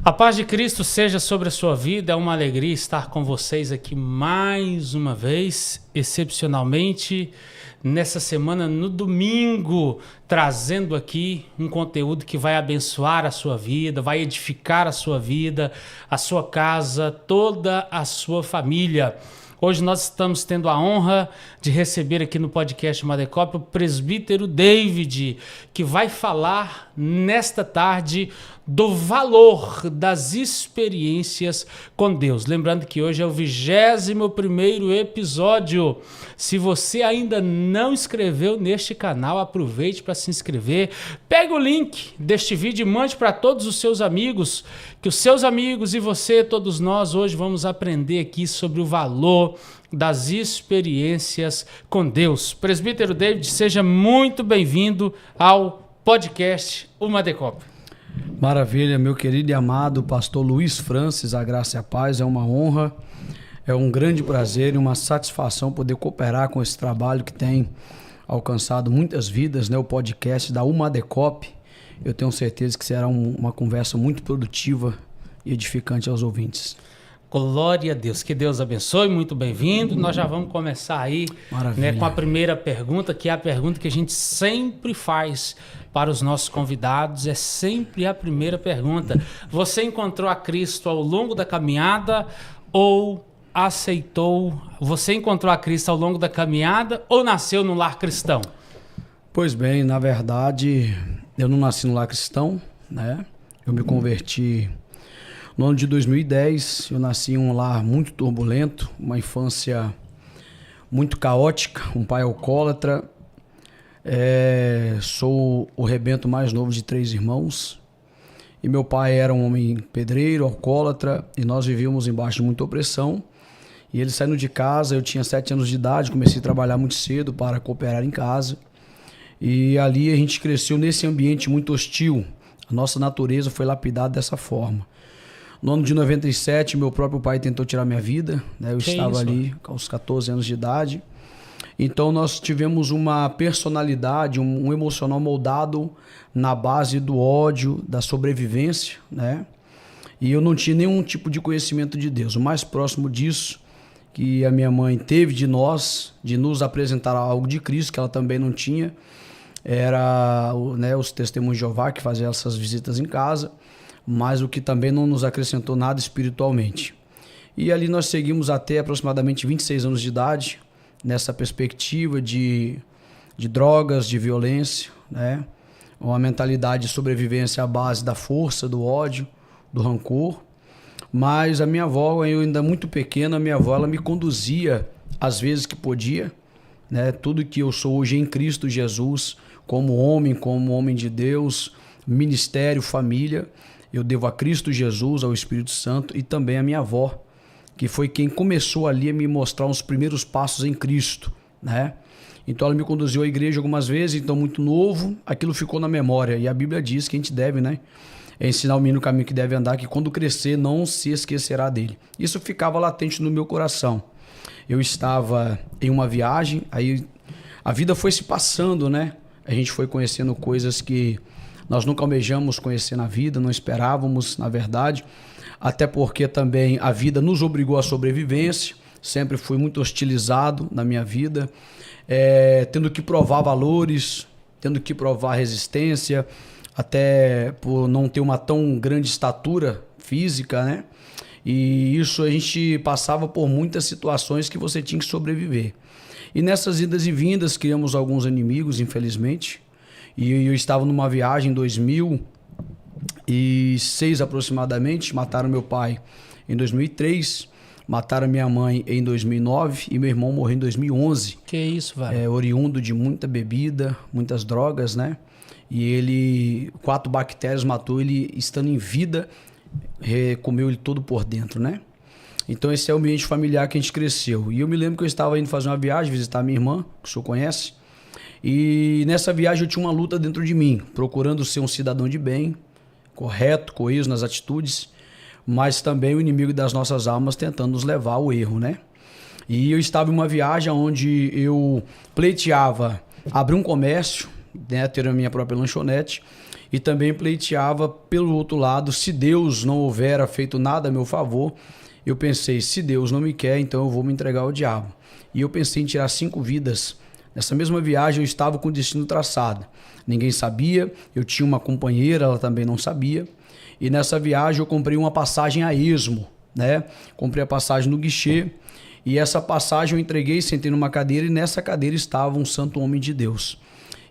A paz de Cristo seja sobre a sua vida, é uma alegria estar com vocês aqui mais uma vez, excepcionalmente, nessa semana, no domingo, trazendo aqui um conteúdo que vai abençoar a sua vida, vai edificar a sua vida, a sua casa, toda a sua família. Hoje nós estamos tendo a honra de receber aqui no podcast Madecop o presbítero David, que vai falar nesta tarde do valor das experiências com Deus. Lembrando que hoje é o 21º episódio. Se você ainda não inscreveu neste canal, aproveite para se inscrever. Pegue o link deste vídeo e mande para todos os seus amigos, que os seus amigos e você, todos nós, hoje vamos aprender aqui sobre o valor das experiências com Deus. Presbítero David, seja muito bem-vindo ao podcast O Madecop. Maravilha, meu querido e amado pastor Luiz Francis, a graça e a paz, é uma honra, é um grande prazer e uma satisfação poder cooperar com esse trabalho que tem alcançado muitas vidas, né? O podcast da Madecop. Eu tenho certeza que será uma conversa muito produtiva e edificante aos ouvintes. Glória a Deus, que Deus abençoe, muito bem-vindo. Nós já vamos começar aí, né, com a primeira pergunta, que é a pergunta que a gente sempre faz para os nossos convidados, é sempre a primeira pergunta. Você encontrou a Cristo ao longo da caminhada ou você encontrou a Cristo ao longo da caminhada ou nasceu no lar cristão? Pois bem, na verdade, eu não nasci no lar cristão, né? Eu me converti no ano de 2010, eu nasci em um lar muito turbulento, uma infância muito caótica, um pai alcoólatra. Sou o rebento mais novo de 3 irmãos. E meu pai era um homem pedreiro, alcoólatra, e nós vivíamos embaixo de muita opressão. E ele saindo de casa, eu tinha 7 anos de idade, comecei a trabalhar muito cedo para cooperar em casa. E ali a gente cresceu nesse ambiente muito hostil. A nossa natureza foi lapidada dessa forma. No ano de 97, meu próprio pai tentou tirar minha vida, né? Eu estava ali aos 14 anos de idade. Então nós tivemos uma personalidade, um emocional moldado na base do ódio, da sobrevivência, né? E eu não tinha nenhum tipo de conhecimento de Deus. O mais próximo disso que a minha mãe teve de nós, de nos apresentar algo de Cristo, que ela também não tinha, era, né, os testemunhos de Jeová que faziam essas visitas em casa, mas o que também não nos acrescentou nada espiritualmente. E ali nós seguimos até aproximadamente 26 anos de idade, nessa perspectiva de drogas, de violência, né? Uma mentalidade de sobrevivência à base da força, do ódio, do rancor. Mas a minha avó, eu ainda muito pequena, a minha avó, ela me conduzia às vezes que podia, né? Tudo que eu sou hoje em Cristo Jesus, como homem de Deus, ministério, família, eu devo a Cristo Jesus, ao Espírito Santo e também a minha avó, que foi quem começou ali a me mostrar os primeiros passos em Cristo, né? Então ela me conduziu à igreja algumas vezes, então muito novo, aquilo ficou na memória. E a Bíblia diz que a gente deve, né, ensinar o menino o caminho que deve andar, que quando crescer não se esquecerá dele. Isso ficava latente no meu coração. Eu estava em uma viagem, aí a vida foi se passando, né? A gente foi conhecendo coisas que nós nunca almejamos conhecer na vida, não esperávamos, na verdade, até porque também a vida nos obrigou à sobrevivência, sempre fui muito hostilizado na minha vida, tendo que provar valores, tendo que provar resistência, até por não ter uma tão grande estatura física, né? E isso a gente passava por muitas situações que você tinha que sobreviver. E nessas idas e vindas criamos alguns inimigos, infelizmente. E eu estava numa viagem em 2006 aproximadamente, mataram meu pai em 2003, mataram minha mãe em 2009 e meu irmão morreu em 2011. Que isso, velho? Oriundo de muita bebida, muitas drogas, né? E 4 bactérias matou ele estando em vida, comeu ele todo por dentro, né? Então esse é o ambiente familiar que a gente cresceu. E eu me lembro que eu estava indo fazer uma viagem, visitar minha irmã, que o senhor conhece. E nessa viagem eu tinha uma luta dentro de mim, procurando ser um cidadão de bem, correto, coeso nas atitudes, mas também o inimigo das nossas almas tentando nos levar ao erro, né? E eu estava em uma viagem onde eu pleiteava abrir um comércio, né, ter a minha própria lanchonete, e também pleiteava pelo outro lado, se Deus não houvera feito nada a meu favor, eu pensei, se Deus não me quer, então eu vou me entregar ao diabo. E eu pensei em tirar 5 vidas. Nessa mesma viagem eu estava com o destino traçado. Ninguém sabia, eu tinha uma companheira, ela também não sabia. E nessa viagem eu comprei uma passagem a esmo, né? Comprei a passagem no guichê e essa passagem eu entreguei, sentei numa cadeira e nessa cadeira estava um santo homem de Deus.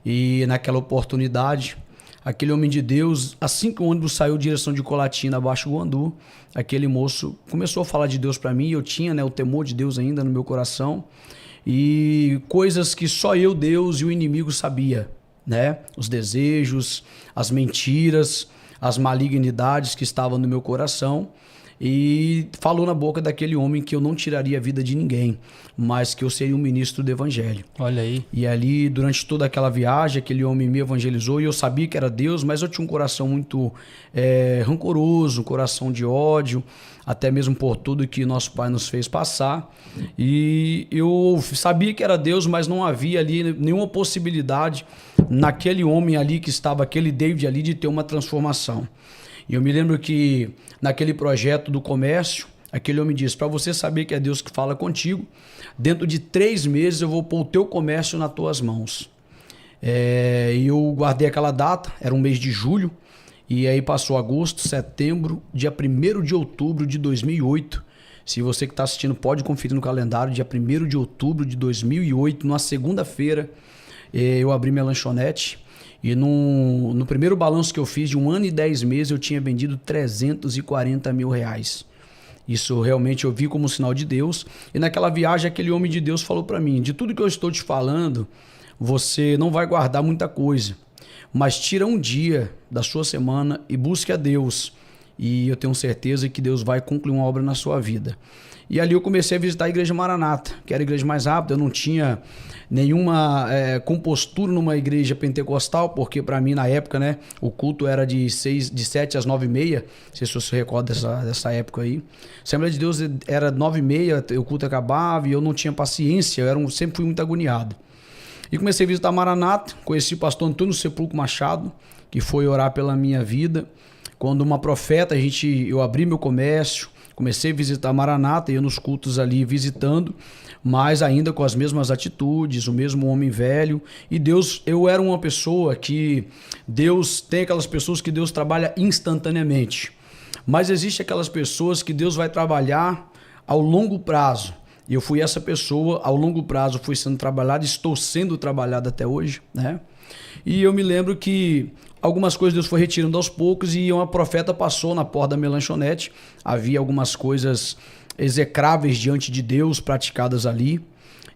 E naquela oportunidade, aquele homem de Deus, assim que o ônibus saiu direção de Colatina, abaixo do Guandu, aquele moço começou a falar de Deus para mim, eu tinha, né, o temor de Deus ainda no meu coração e coisas que só eu, Deus e o inimigo sabia, né? Os desejos, as mentiras, as malignidades que estavam no meu coração e falou na boca daquele homem que eu não tiraria a vida de ninguém, mas que eu seria um ministro do evangelho. Olha aí. E ali, durante toda aquela viagem, aquele homem me evangelizou e eu sabia que era Deus, mas eu tinha um coração muito rancoroso, um coração de ódio, até mesmo por tudo que nosso pai nos fez passar. E eu sabia que era Deus, mas não havia ali nenhuma possibilidade naquele homem ali que estava, aquele David ali, de ter uma transformação. E eu me lembro que naquele projeto do comércio, aquele homem disse, para você saber que é Deus que fala contigo, dentro de 3 meses eu vou pôr o teu comércio nas tuas mãos. E eu guardei aquela data, era um mês de julho, e aí passou agosto, setembro, dia 1º de outubro de 2008. Se você que está assistindo pode conferir no calendário, dia 1º de outubro de 2008, numa segunda-feira, eu abri minha lanchonete. E no primeiro balanço que eu fiz, de 1 ano e 10 meses, eu tinha vendido 340 mil reais. Isso realmente eu vi como um sinal de Deus. E naquela viagem, aquele homem de Deus falou para mim, de tudo que eu estou te falando, você não vai guardar muita coisa. Mas tira um dia da sua semana e busque a Deus. E eu tenho certeza que Deus vai concluir uma obra na sua vida. E ali eu comecei a visitar a Igreja Maranata, que era a igreja mais rápida. Eu não tinha nenhuma compostura numa igreja pentecostal, porque para mim na época, né, o culto era de 7 às 9h30, não sei se você se recorda dessa época aí. Assembleia de Deus era 9h30, o culto acabava e eu não tinha paciência, sempre fui muito agoniado. E comecei a visitar a Maranata, conheci o pastor Antônio Sepulcro Machado, que foi orar pela minha vida. Quando uma profeta, eu abri meu comércio, comecei a visitar a Maranata, ia nos cultos ali visitando, mas ainda com as mesmas atitudes, o mesmo homem velho. E Deus, eu era uma pessoa que Deus tem aquelas pessoas que Deus trabalha instantaneamente. Mas existe aquelas pessoas que Deus vai trabalhar ao longo prazo. E eu fui essa pessoa, ao longo prazo fui sendo trabalhado, estou sendo trabalhado até hoje, né? E eu me lembro que algumas coisas Deus foi retirando aos poucos e uma profeta passou na porta da minha lanchonete. Havia algumas coisas execráveis diante de Deus praticadas ali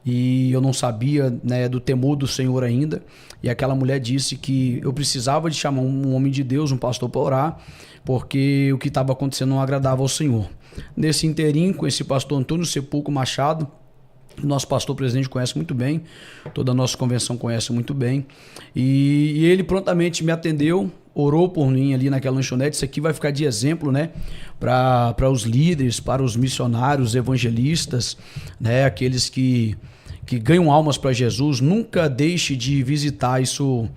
e eu não sabia, né, do temor do Senhor ainda. E aquela mulher disse que eu precisava de chamar um homem de Deus, um pastor para orar, porque o que estava acontecendo não agradava ao Senhor. Nesse inteirinho, com esse pastor Antônio Sepulcro Machado, nosso pastor presidente conhece muito bem, toda a nossa convenção conhece muito bem, e ele prontamente me atendeu, orou por mim ali naquela lanchonete. Isso aqui vai ficar de exemplo, né, para os líderes, para os missionários, evangelistas, né, aqueles que ganham almas para Jesus. Nunca deixe de visitar, isso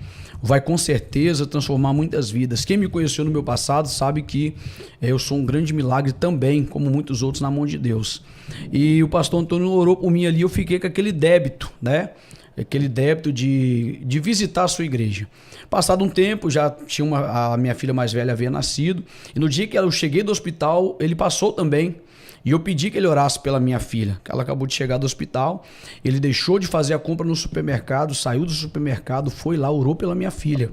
vai com certeza transformar muitas vidas. Quem me conheceu no meu passado sabe que eu sou um grande milagre também, como muitos outros, na mão de Deus. E o pastor Antônio orou por mim ali, eu fiquei com aquele débito, né? Aquele débito de visitar a sua igreja. Passado um tempo, já tinha a minha filha mais velha havia nascido, e no dia que eu cheguei do hospital, ele passou também. E eu pedi que ele orasse pela minha filha, que ela acabou de chegar do hospital. Ele deixou de fazer a compra no supermercado, saiu do supermercado, foi lá, orou pela minha filha.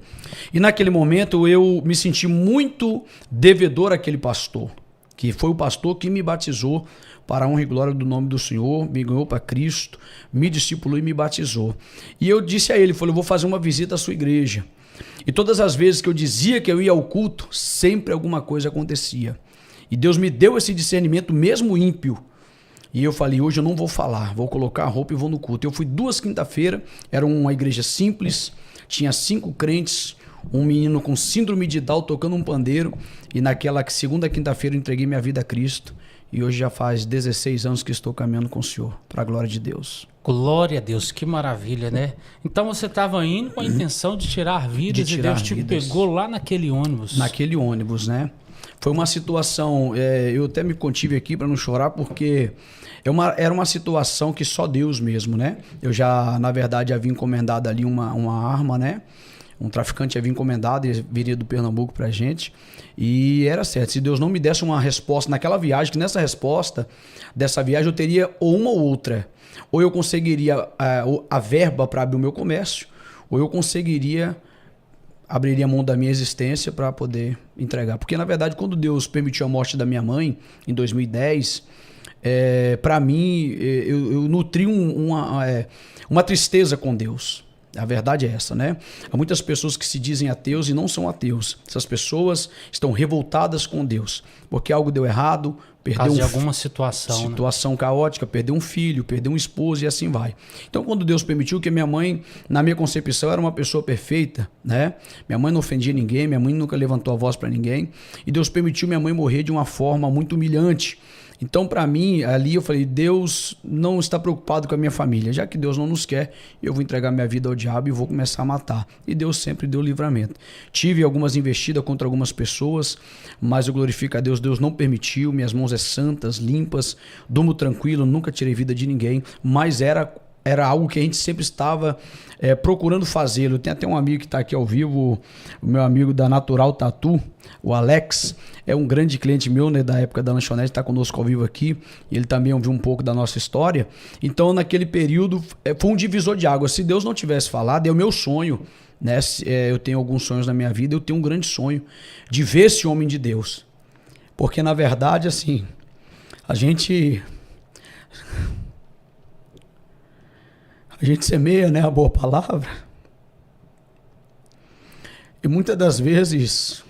E naquele momento eu me senti muito devedor àquele pastor, que foi o pastor que me batizou para a honra e glória do nome do Senhor, me ganhou para Cristo, me discipulou e me batizou. E eu disse a ele, falei, eu vou fazer uma visita à sua igreja. E todas as vezes que eu dizia que eu ia ao culto, sempre alguma coisa acontecia. E Deus me deu esse discernimento mesmo ímpio. E eu falei, hoje eu não vou falar, vou colocar a roupa e vou no culto. Eu fui 2 quinta-feiras, era uma igreja simples, tinha 5 crentes, um menino com síndrome de Down tocando um pandeiro. E naquela segunda quinta-feira eu entreguei minha vida a Cristo. E hoje já faz 16 anos que estou caminhando com o Senhor, para a glória de Deus. Glória a Deus, que maravilha, né? Então você estava indo com a intenção de tirar vidas e Deus te pegou lá naquele ônibus. Naquele ônibus, né? Foi uma situação, eu até me contive aqui para não chorar, porque era uma situação que só Deus mesmo, né? Eu já, na verdade, havia encomendado ali uma arma, né? Um traficante havia encomendado e viria do Pernambuco pra gente. E era certo, se Deus não me desse uma resposta naquela viagem, que nessa resposta dessa viagem eu teria ou uma ou outra. Ou eu conseguiria a verba para abrir o meu comércio, ou eu abriria mão da minha existência para poder entregar. Porque, na verdade, quando Deus permitiu a morte da minha mãe, em 2010, para mim, eu nutri uma tristeza com Deus. A verdade é essa, né? Há muitas pessoas que se dizem ateus e não são ateus. Essas pessoas estão revoltadas com Deus, porque algo deu errado, perdeu alguma situação caótica, perdeu um filho, perdeu um esposo e assim vai. Então, quando Deus permitiu que minha mãe, na minha concepção, era uma pessoa perfeita, né? Minha mãe não ofendia ninguém, minha mãe nunca levantou a voz para ninguém, e Deus permitiu minha mãe morrer de uma forma muito humilhante. Então, para mim, ali eu falei, Deus não está preocupado com a minha família. Já que Deus não nos quer, eu vou entregar minha vida ao diabo e vou começar a matar. E Deus sempre deu livramento. Tive algumas investidas contra algumas pessoas, mas eu glorifico a Deus. Deus não permitiu, minhas mãos santas, limpas, durmo tranquilo, nunca tirei vida de ninguém, mas era algo que a gente sempre estava procurando fazê-lo. Tem até um amigo que está aqui ao vivo, o meu amigo da Natural Tattoo, o Alex, é um grande cliente meu, né, da época da lanchonete, está conosco ao vivo aqui, e ele também ouviu um pouco da nossa história. Então, naquele período, foi um divisor de águas. Se Deus não tivesse falado, é o meu sonho, né? Eu tenho alguns sonhos na minha vida, eu tenho um grande sonho de ver esse homem de Deus. Porque, na verdade, assim, a gente semeia, né, a boa palavra, e muitas das vezes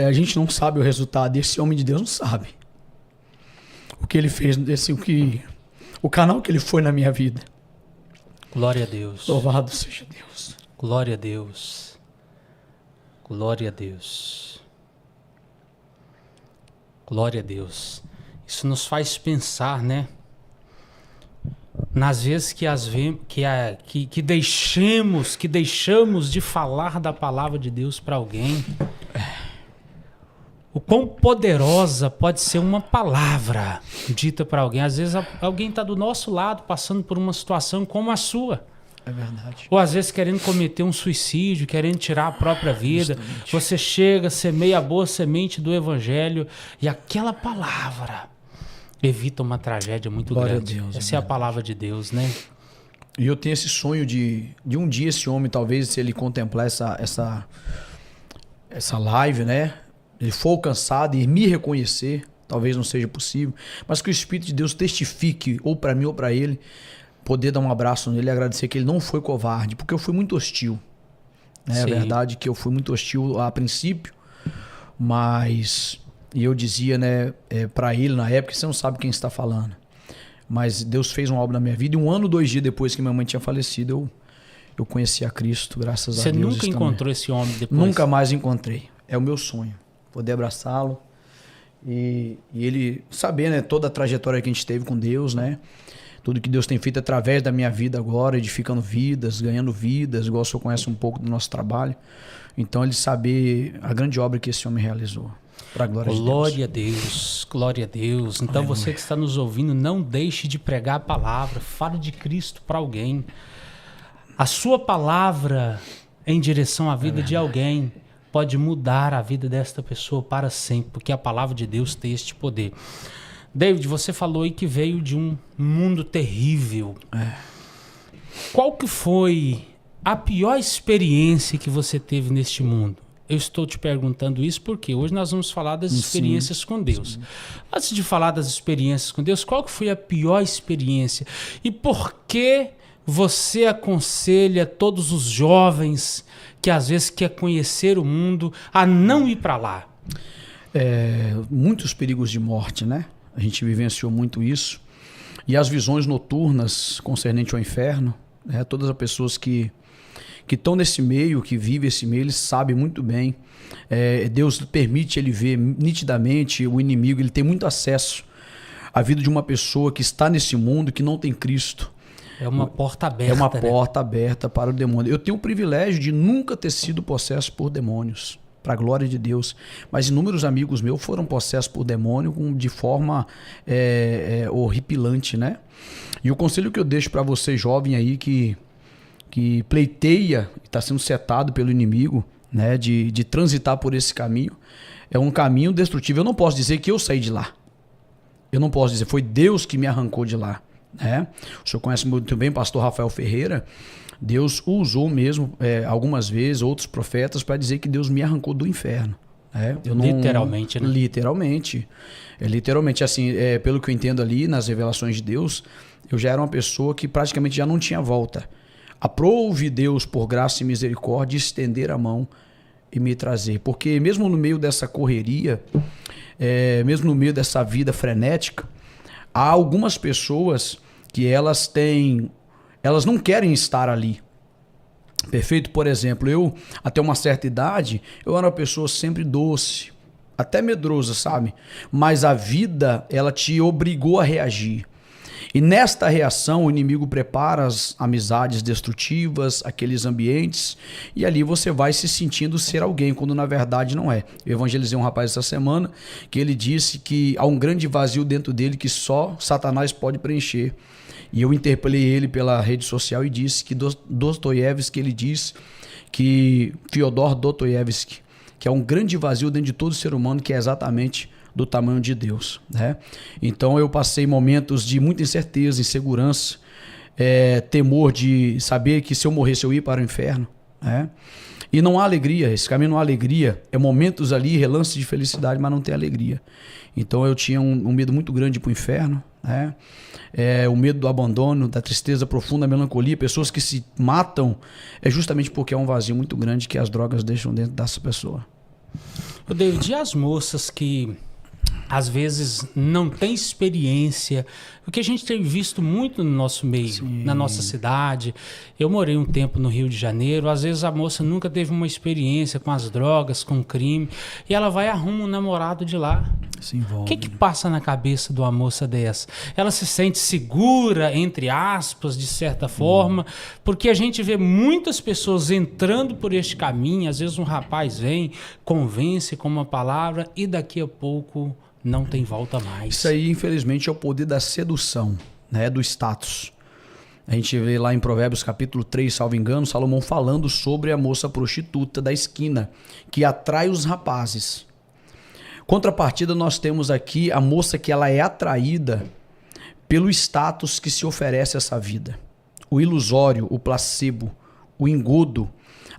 a gente não sabe o resultado, e esse homem de Deus não sabe o que ele fez, o canal que ele foi na minha vida. Glória a Deus. Louvado seja Deus. Glória a Deus. Glória a Deus. Glória a Deus. Isso nos faz pensar, né? Nas vezes que deixamos de falar da palavra de Deus para alguém, o quão poderosa pode ser uma palavra dita para alguém. Às vezes alguém está do nosso lado passando por uma situação como a sua. É verdade. Ou às vezes querendo cometer um suicídio, querendo tirar a própria vida. Justamente. Você chega, semeia a boa semente do evangelho e aquela palavra evita uma tragédia muito Glória grande. A Deus, essa é a palavra de Deus, né? E eu tenho esse sonho de um dia esse homem, talvez, se ele contemplar essa live, né? Ele for alcançado e me reconhecer, talvez não seja possível, mas que o Espírito de Deus testifique, ou para mim ou para ele, poder dar um abraço nele e agradecer que ele não foi covarde, porque eu fui muito hostil. Né? É verdade que eu fui muito hostil a princípio, mas... E eu dizia, né, para ele na época, você não sabe quem está falando. Mas Deus fez uma obra na minha vida. E 1 ano, 2 dias depois que minha mãe tinha falecido, eu conheci a Cristo, graças a Deus. Você nunca encontrou esse homem depois? Nunca mais encontrei. É o meu sonho, poder abraçá-lo. E ele saber, né, toda a trajetória que a gente teve com Deus, né? Tudo que Deus tem feito através da minha vida agora, edificando vidas, ganhando vidas, igual o senhor conhece um pouco do nosso trabalho. Então ele saber a grande obra que esse homem realizou. Para a glória de Deus. Glória a Deus, glória a Deus. Então aleluia. Você que está nos ouvindo, não deixe de pregar a palavra. Fale de Cristo para alguém. A sua palavra em direção à vida de alguém pode mudar a vida desta pessoa para sempre, porque a palavra de Deus tem este poder. David, você falou aí que veio de um mundo terrível. Qual que foi a pior experiência que você teve neste mundo? Eu estou te perguntando isso porque hoje nós vamos falar das experiências com Deus. Antes de falar das experiências com Deus, qual que foi a pior experiência? E por que você aconselha todos os jovens que às vezes quer conhecer o mundo a não ir para lá? Muitos perigos de morte, né? A gente vivenciou muito isso. E as visões noturnas concernentes ao inferno, né? Todas as pessoas que que estão nesse meio, que vivem esse meio, eles sabem muito bem. Deus permite ele ver nitidamente o inimigo, ele tem muito acesso à vida de uma pessoa que está nesse mundo, que não tem Cristo. É uma porta aberta. É uma porta aberta para o demônio. Eu tenho o privilégio de nunca ter sido possesso por demônios, para a glória de Deus. Mas inúmeros amigos meus foram possessos por demônio de forma horripilante, né? E o conselho que eu deixo para você, jovem aí, que pleiteia, está sendo setado pelo inimigo, né? De transitar por esse caminho, é um caminho destrutivo. Eu não posso dizer que eu saí de lá. Eu não posso dizer, foi Deus que me arrancou de lá. Né? O senhor conhece muito bem o pastor Rafael Ferreira. Deus o usou mesmo algumas vezes, outros profetas, para dizer que Deus me arrancou do inferno. Literalmente, né? Literalmente. Literalmente, assim, pelo que eu entendo ali, nas revelações de Deus, eu já era uma pessoa que praticamente já não tinha volta. Aprove Deus, por graça e misericórdia, estender a mão e me trazer. Porque mesmo no meio dessa correria, mesmo no meio dessa vida frenética, há algumas pessoas que elas não querem estar ali. Perfeito? Por exemplo, eu, até uma certa idade, eu era uma pessoa sempre doce, até medrosa, sabe? Mas a vida, ela te obrigou a reagir. E nesta reação, o inimigo prepara as amizades destrutivas, aqueles ambientes, e ali você vai se sentindo ser alguém, quando na verdade não é. Eu evangelizei um rapaz essa semana, que ele disse que há um grande vazio dentro dele que só Satanás pode preencher. E eu interpelei ele pela rede social e disse que Dostoiévski, ele diz que Fyodor Dostoiévski, que é um grande vazio dentro de todo ser humano, que é exatamente do tamanho de Deus, né? Então eu passei momentos de muita incerteza, insegurança, temor de saber que se eu morresse eu ia para o inferno, né? E não há alegria, esse caminho não há alegria, momentos ali, relances de felicidade, mas não tem alegria. Então eu tinha um medo muito grande para o inferno, né? O medo do abandono, da tristeza profunda, da melancolia, pessoas que se matam justamente porque é um vazio muito grande que as drogas deixam dentro dessa pessoa. O David, e as moças que às vezes não têm experiência, o que a gente tem visto muito no nosso meio, sim, na nossa cidade. Eu morei um tempo no Rio de Janeiro, às vezes a moça nunca teve uma experiência com as drogas, com o crime, e ela vai e arruma um namorado de lá. Se envolve. O que passa na cabeça de uma moça dessa? Ela se sente segura, entre aspas, de certa forma, porque a gente vê muitas pessoas entrando por este caminho, às vezes um rapaz vem, convence com uma palavra e daqui a pouco não tem volta mais. Isso aí, infelizmente, é o poder da sedução, né, do status. A gente vê lá em Provérbios capítulo 3, salvo engano, Salomão falando sobre a moça prostituta da esquina, que atrai os rapazes. Contrapartida, nós temos aqui a moça que ela é atraída pelo status que se oferece a essa vida. O ilusório, o placebo, o engodo,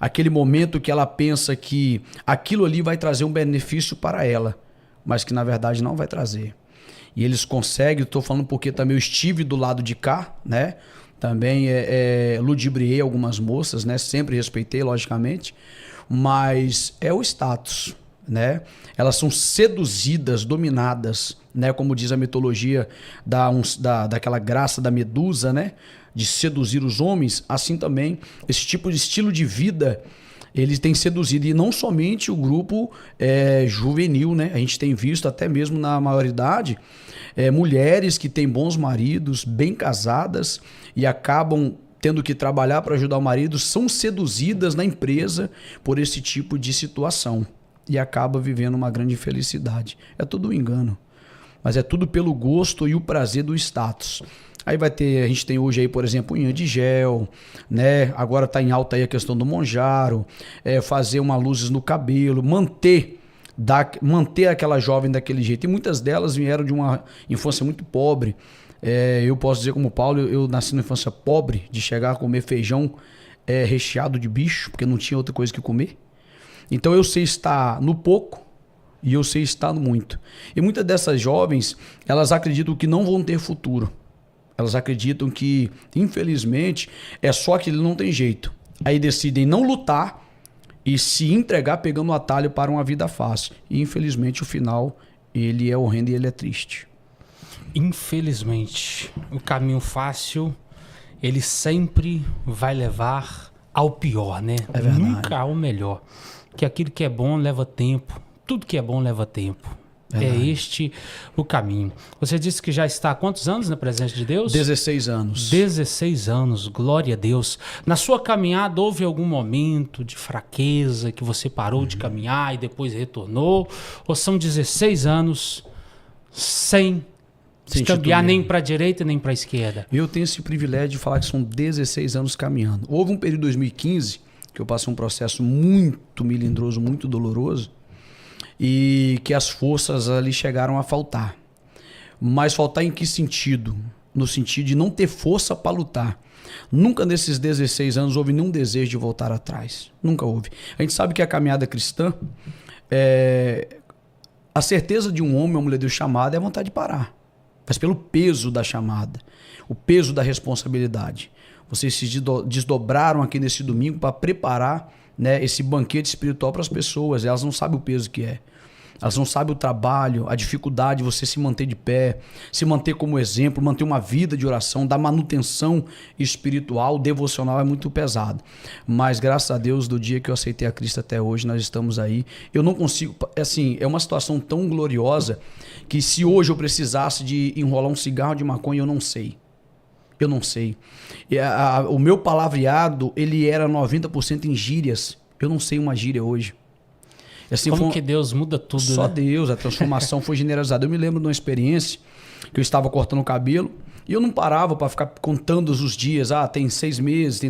aquele momento que ela pensa que aquilo ali vai trazer um benefício para ela, mas que na verdade não vai trazer. E eles conseguem, estou falando porque também eu estive do lado de cá, né? Também ludibriei algumas moças, né? Sempre respeitei, logicamente, mas é o status, né? Elas são seduzidas, dominadas, né? Como diz a mitologia daquela graça da Medusa, né? De seduzir os homens, assim também esse tipo de estilo de vida ele tem seduzido, e não somente o grupo juvenil, né? A gente tem visto até mesmo na maioridade mulheres que têm bons maridos, bem casadas e acabam tendo que trabalhar para ajudar o marido, são seduzidas na empresa por esse tipo de situação e acaba vivendo uma grande infelicidade. É tudo um engano, mas é tudo pelo gosto e o prazer do status. Aí a gente tem hoje aí, por exemplo, unha de gel, né? Agora tá em alta aí a questão do monjaro, fazer uma luzes no cabelo, manter aquela jovem daquele jeito. E muitas delas vieram de uma infância muito pobre. Eu posso dizer como Paulo, eu nasci numa infância pobre, de chegar a comer feijão recheado de bicho, porque não tinha outra coisa que comer. Então eu sei estar no pouco e eu sei estar no muito. E muitas dessas jovens, elas acreditam que não vão ter futuro. Elas acreditam que, infelizmente, é só que ele não tem jeito. Aí decidem não lutar e se entregar pegando o atalho para uma vida fácil. E, infelizmente, o final, ele é horrendo e ele é triste. Infelizmente, o caminho fácil, ele sempre vai levar ao pior, né? É verdade. Nunca ao melhor. Que aquilo que é bom leva tempo. Tudo que é bom leva tempo. Verdade. É este o caminho. Você disse que já está há quantos anos na presença de Deus? 16 anos. 16 anos, glória a Deus. Na sua caminhada houve algum momento de fraqueza que você parou de caminhar e depois retornou? Ou são 16 anos sem cambiar nem para a direita nem para a esquerda? Eu tenho esse privilégio de falar que são 16 anos caminhando. Houve um período de 2015 que eu passei um processo muito melindroso, muito doloroso, e que as forças ali chegaram a faltar. Mas faltar em que sentido? No sentido de não ter força para lutar. Nunca nesses 16 anos houve nenhum desejo de voltar atrás. Nunca houve. A gente sabe que a caminhada cristã, a certeza de um homem ou mulher de Deus chamada é a vontade de parar. Mas pelo peso da chamada, o peso da responsabilidade. Vocês se desdobraram aqui nesse domingo para preparar, né, esse banquete espiritual para as pessoas. Elas não sabem o peso que é. Elas não sabem o trabalho, a dificuldade de você se manter de pé, se manter como exemplo, manter uma vida de oração, da manutenção espiritual, devocional é muito pesado. Mas graças a Deus, do dia que eu aceitei a Cristo até hoje, nós estamos aí. Eu não consigo, assim, é uma situação tão gloriosa que se hoje eu precisasse de enrolar um cigarro de maconha, eu não sei. Eu não sei. O meu palavreado, ele era 90% em gírias. Eu não sei uma gíria hoje. Assim, como que Deus muda tudo, só né? Deus, a transformação foi generalizada. Eu me lembro de uma experiência que eu estava cortando o cabelo e eu não parava para ficar contando os dias. Ah, tem 6 meses,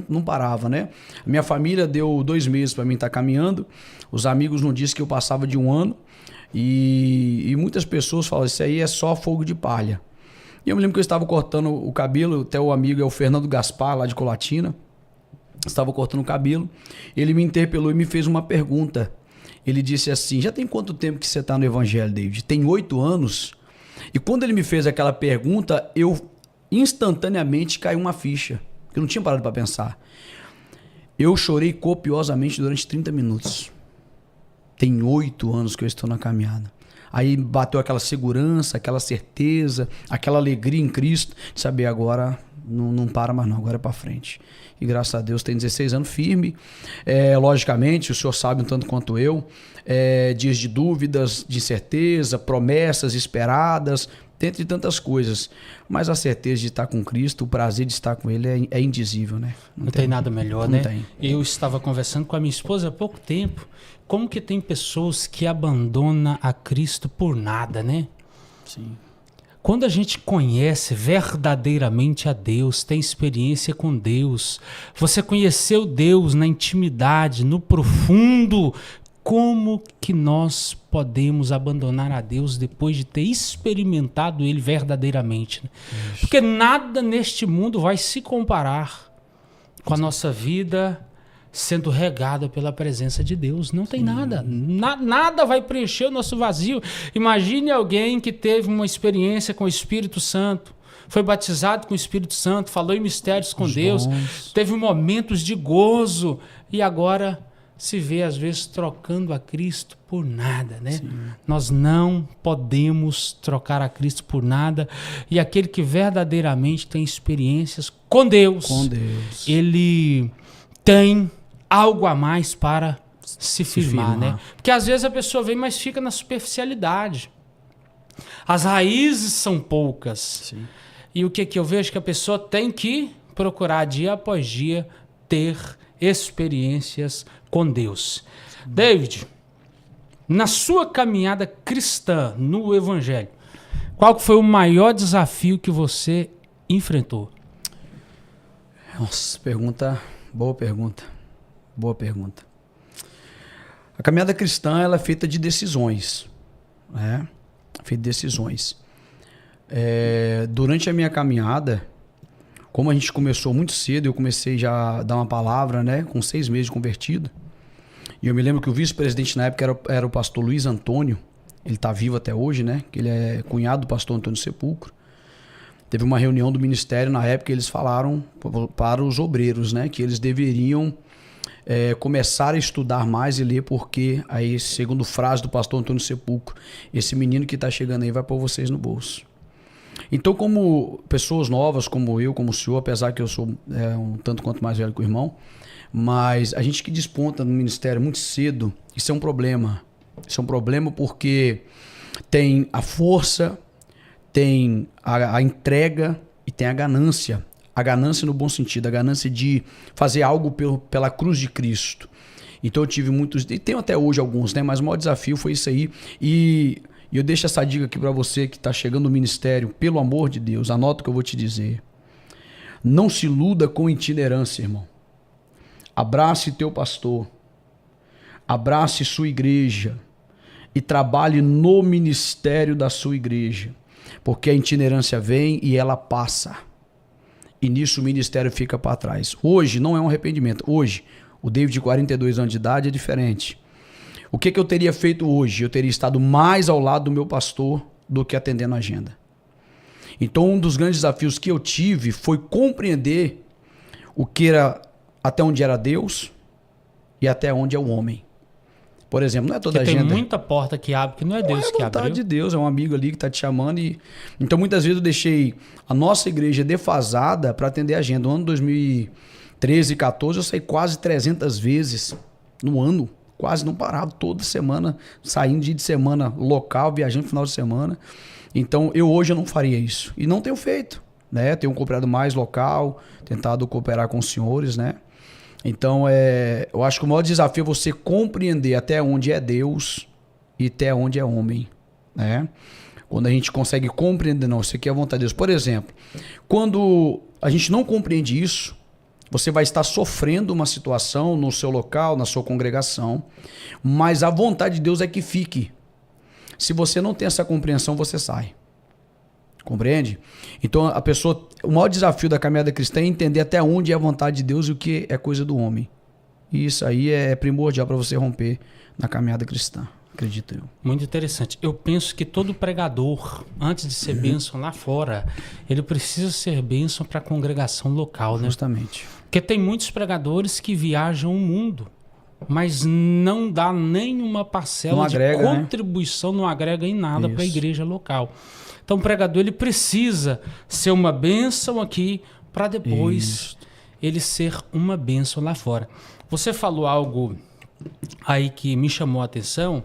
não parava, né? A minha família deu 2 meses para mim estar caminhando. Os amigos não disseram que eu passava de 1 ano. E muitas pessoas falam, isso aí é só fogo de palha. E eu me lembro que eu estava cortando o cabelo, até o amigo é o Fernando Gaspar, lá de Colatina. Estava cortando o cabelo. Ele me interpelou e me fez uma pergunta. Ele disse assim, já tem quanto tempo que você está no Evangelho, David? Tem 8 anos. E quando ele me fez aquela pergunta, eu instantaneamente caiu uma ficha. Eu não tinha parado para pensar. Eu chorei copiosamente durante 30 minutos. Tem 8 anos que eu estou na caminhada. Aí bateu aquela segurança, aquela certeza, aquela alegria em Cristo, de saber agora não para mais não, agora é para frente. E graças a Deus tem 16 anos firme. Logicamente, o senhor sabe um tanto quanto eu, dias de dúvidas, de incerteza, promessas esperadas, dentre tantas coisas. Mas a certeza de estar com Cristo, o prazer de estar com Ele é indizível, né? Não tem nada melhor, não né? Tem. Eu estava conversando com a minha esposa há pouco tempo. Como que tem pessoas que abandonam a Cristo por nada, né? Sim. Quando a gente conhece verdadeiramente a Deus, tem experiência com Deus, você conheceu Deus na intimidade, no profundo, como que nós podemos abandonar a Deus depois de ter experimentado Ele verdadeiramente? Né? Porque nada neste mundo vai se comparar com a nossa vida sendo regada pela presença de Deus. Não tem nada. Nada vai preencher o nosso vazio. Imagine alguém que teve uma experiência com o Espírito Santo, foi batizado com o Espírito Santo, falou em mistérios com Deus, teve momentos de gozo e agora se vê às vezes trocando a Cristo por nada, né? Sim. Nós não podemos trocar a Cristo por nada, e aquele que verdadeiramente tem experiências com Deus, ele tem algo a mais para se firmar, né? Porque às vezes a pessoa vem, mas fica na superficialidade. As raízes são poucas. Sim. E o que eu vejo que a pessoa tem que procurar dia após dia ter experiências com Deus. Sim. David, na sua caminhada cristã no Evangelho, qual foi o maior desafio que você enfrentou? Nossa, boa pergunta. Boa pergunta. A caminhada cristã ela é feita de decisões, né? Feita de decisões. Durante a minha caminhada, como a gente começou muito cedo, eu comecei já a dar uma palavra, né? Com 6 meses de convertido. E eu me lembro que o vice-presidente na época era o pastor Luiz Antônio. Ele está vivo até hoje, né? Que ele é cunhado do pastor Antônio Sepulcro. Teve uma reunião do ministério na época e eles falaram para os obreiros, né? Que eles deveriam começar a estudar mais e ler, porque aí, segundo frase do pastor Antônio Sepulcro, esse menino que está chegando aí vai pôr vocês no bolso. Então, como pessoas novas, como eu, como o senhor, apesar que eu sou um tanto quanto mais velho que o irmão, mas a gente que desponta no ministério muito cedo, isso é um problema. Isso é um problema porque tem a força, tem a entrega e tem a ganância. A ganância no bom sentido, a ganância de fazer algo pela cruz de Cristo. Então eu tive muitos, e tenho até hoje alguns, né? Mas o maior desafio foi isso aí. E eu deixo essa dica aqui para você que está chegando no ministério, pelo amor de Deus, anota o que eu vou te dizer. Não se iluda com itinerância, irmão. Abrace teu pastor, abrace sua igreja e trabalhe no ministério da sua igreja, porque a itinerância vem e ela passa. E nisso o ministério fica para trás. Hoje não é um arrependimento. Hoje, o David de 42 anos de idade é diferente. O que eu teria feito hoje? Eu teria estado mais ao lado do meu pastor do que atendendo a agenda. Então, um dos grandes desafios que eu tive foi compreender o que era, até onde era Deus e até onde é o homem. Por exemplo, não é toda agenda. Tem muita porta que abre que não é Deus que abre. É a vontade de Deus, é um amigo ali que está te chamando. Então, muitas vezes eu deixei a nossa igreja defasada para atender a agenda. No ano 2013 e 14, eu saí quase 300 vezes no ano. Quase não parava, toda semana, saindo dia de semana local, viajando no final de semana. Então, hoje eu não faria isso. E não tenho feito, né? Tenho cooperado mais local, tentado cooperar com os senhores, né? Então, eu acho que o maior desafio é você compreender até onde é Deus e até onde é homem, né? Quando a gente consegue compreender, não, isso aqui é a vontade de Deus. Por exemplo, quando a gente não compreende isso, você vai estar sofrendo uma situação no seu local, na sua congregação, mas a vontade de Deus é que fique. Se você não tem essa compreensão, você sai. Compreende? Então, o maior desafio da caminhada cristã é entender até onde é a vontade de Deus e o que é coisa do homem. E isso aí é primordial para você romper na caminhada cristã, acredito eu. Muito interessante. Eu penso que todo pregador, antes de ser bênção lá fora, ele precisa ser bênção para a congregação local, né? Justamente. Porque tem muitos pregadores que viajam o mundo, mas não dá nenhuma parcela de contribuição, né? Não agrega em nada para a igreja local. Então o pregador ele precisa ser uma bênção aqui para depois ele ser uma bênção lá fora. Você falou algo aí que me chamou a atenção,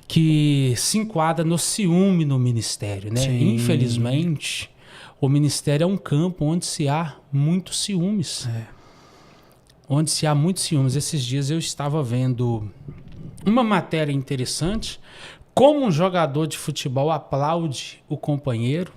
que se enquadra no ciúme no ministério, né? Sim. Infelizmente, o ministério é um campo onde se há muitos ciúmes. Onde se há muitos ciúmes. Esses dias eu estava vendo uma matéria interessante, como um jogador de futebol aplaude o companheiro,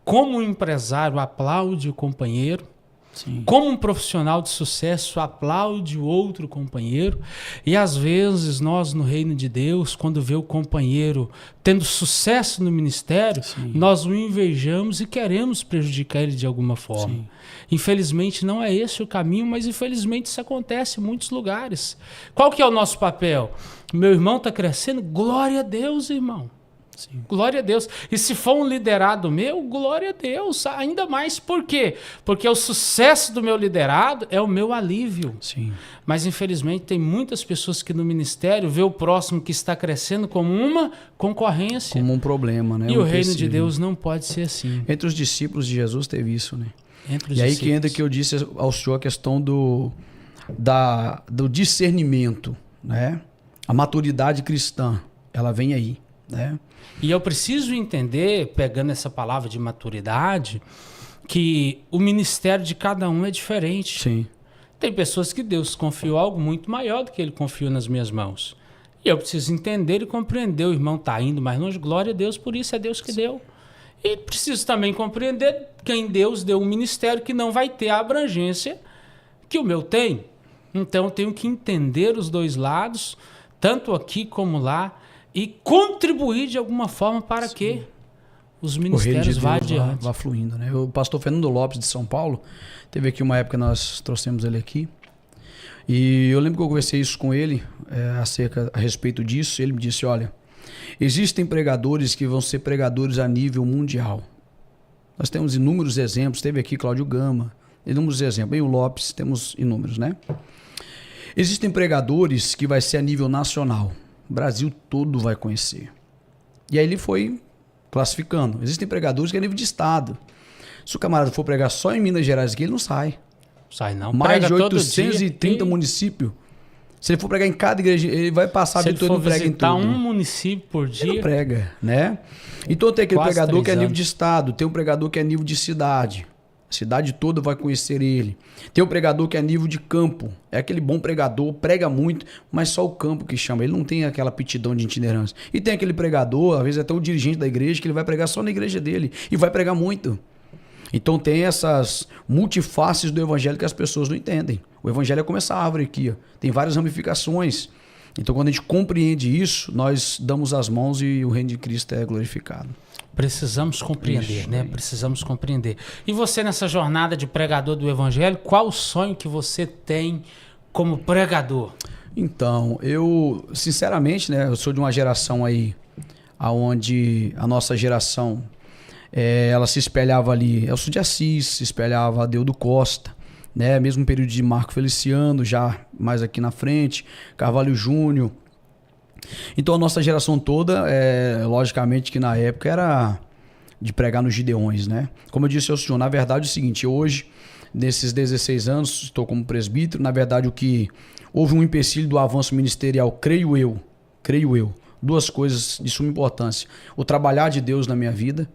como um empresário aplaude o companheiro, sim, como um profissional de sucesso aplaude o outro companheiro. E às vezes nós no reino de Deus, quando vê o companheiro tendo sucesso no ministério, sim, nós o invejamos e queremos prejudicar ele de alguma forma. Sim. Infelizmente não é esse o caminho, mas infelizmente isso acontece em muitos lugares. Qual que é o nosso papel? Meu irmão está crescendo? Glória a Deus, irmão. Sim. Glória a Deus. E se for um liderado meu, glória a Deus. Ainda mais. Por quê? Porque o sucesso do meu liderado é o meu alívio. Sim. Mas infelizmente tem muitas pessoas que no ministério vê o próximo que está crescendo como uma concorrência. Como um problema, né? E o reino de Deus não pode ser assim. Entre os discípulos de Jesus teve isso, né? E aí que entra que eu disse ao senhor a questão do discernimento, né? A maturidade cristã, ela vem aí, né? E eu preciso entender, pegando essa palavra de maturidade, que o ministério de cada um é diferente. Sim. Tem pessoas que Deus confiou algo muito maior do que Ele confiou nas minhas mãos. E eu preciso entender e compreender. O irmão está indo mais longe, glória a Deus, por isso é Deus que deu. E preciso também compreender quem Deus deu um ministério que não vai ter a abrangência que o meu tem. Então eu tenho que entender os dois lados, tanto aqui como lá, e contribuir de alguma forma para sim, que os ministérios vá adiante. Vá fluindo, né? O pastor Fernando Lopes de São Paulo, teve aqui uma época, nós trouxemos ele aqui, e eu lembro que eu conversei isso com ele, a respeito disso. Ele me disse, olha, existem pregadores que vão ser pregadores a nível mundial. Nós temos inúmeros exemplos, teve aqui Cláudio Gama, inúmeros exemplos, e o Lopes, temos inúmeros, né? Existem pregadores que vai ser a nível nacional. O Brasil todo vai conhecer. E aí ele foi classificando. Existem pregadores que é nível de estado. Se o camarada for pregar só em Minas Gerais aqui, ele não sai. Sai não. Mais Prega de todo 830 dia. municípios. Se ele for pregar em cada igreja, ele vai passar a Se vida ele toda for e não prega em visitar tudo. um município por Ele não dia, prega, né? Então tem aquele Quase pregador que é 3 nível anos. de estado, tem um pregador que é nível de cidade. A cidade toda vai conhecer ele. Tem um pregador que é nível de campo. É aquele bom pregador, prega muito, mas só o campo que chama. Ele não tem aquela aptidão de itinerância. E tem aquele pregador, às vezes até o dirigente da igreja, que ele vai pregar só na igreja dele. E vai pregar muito. Então tem essas multifaces do evangelho que as pessoas não entendem. O evangelho é como essa árvore aqui, ó. Tem várias ramificações. Então quando a gente compreende isso, nós damos as mãos e o reino de Cristo é glorificado. precisamos compreender, Isso né? aí. Precisamos compreender. E você nessa jornada de pregador do evangelho, qual o sonho que você tem como pregador? Então, eu, sinceramente, né, eu sou de uma geração aí, onde a nossa geração, ela se espelhava ali, Elcio de Assis, se espelhava a Adeudo Costa, né, mesmo período de Marco Feliciano, já mais aqui na frente, Carvalho Júnior. Então a nossa geração toda, logicamente que na época era de pregar nos Gideões, né? Como eu disse ao senhor, na verdade é o seguinte, hoje, nesses 16 anos, estou como presbítero, na verdade houve um empecilho do avanço ministerial, creio eu, duas coisas de suma importância. O trabalhar de Deus na minha vida,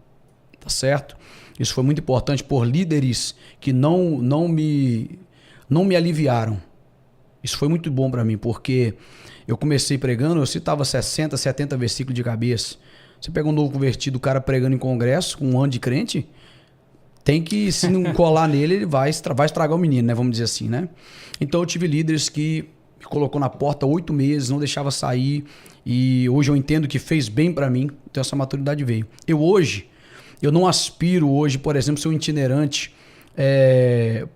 tá certo? Isso foi muito importante por líderes que não me aliviaram. Isso foi muito bom para mim, porque eu comecei pregando, eu citava 60, 70 versículos de cabeça. Você pega um novo convertido, o cara pregando em congresso, com um ano de crente, tem que, se não colar nele, ele vai estragar o menino, né? Vamos dizer assim, né? Então eu tive líderes que me colocou na porta 8 meses, não deixava sair, e hoje eu entendo que fez bem para mim, então essa maturidade veio. Eu não aspiro hoje, por exemplo, ser um itinerante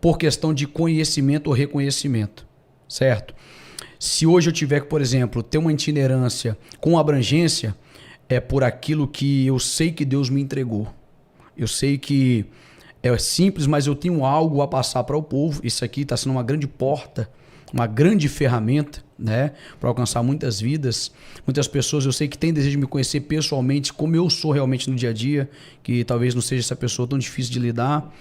por questão de conhecimento ou reconhecimento, certo? Se hoje eu tiver que, por exemplo, ter uma itinerância com abrangência, é por aquilo que eu sei que Deus me entregou. Eu sei que é simples, mas eu tenho algo a passar para o povo. Isso aqui está sendo uma grande porta, uma grande ferramenta, né, para alcançar muitas vidas. Muitas pessoas eu sei que têm desejo de me conhecer pessoalmente, como eu sou realmente no dia a dia, que talvez não seja essa pessoa tão difícil de lidar.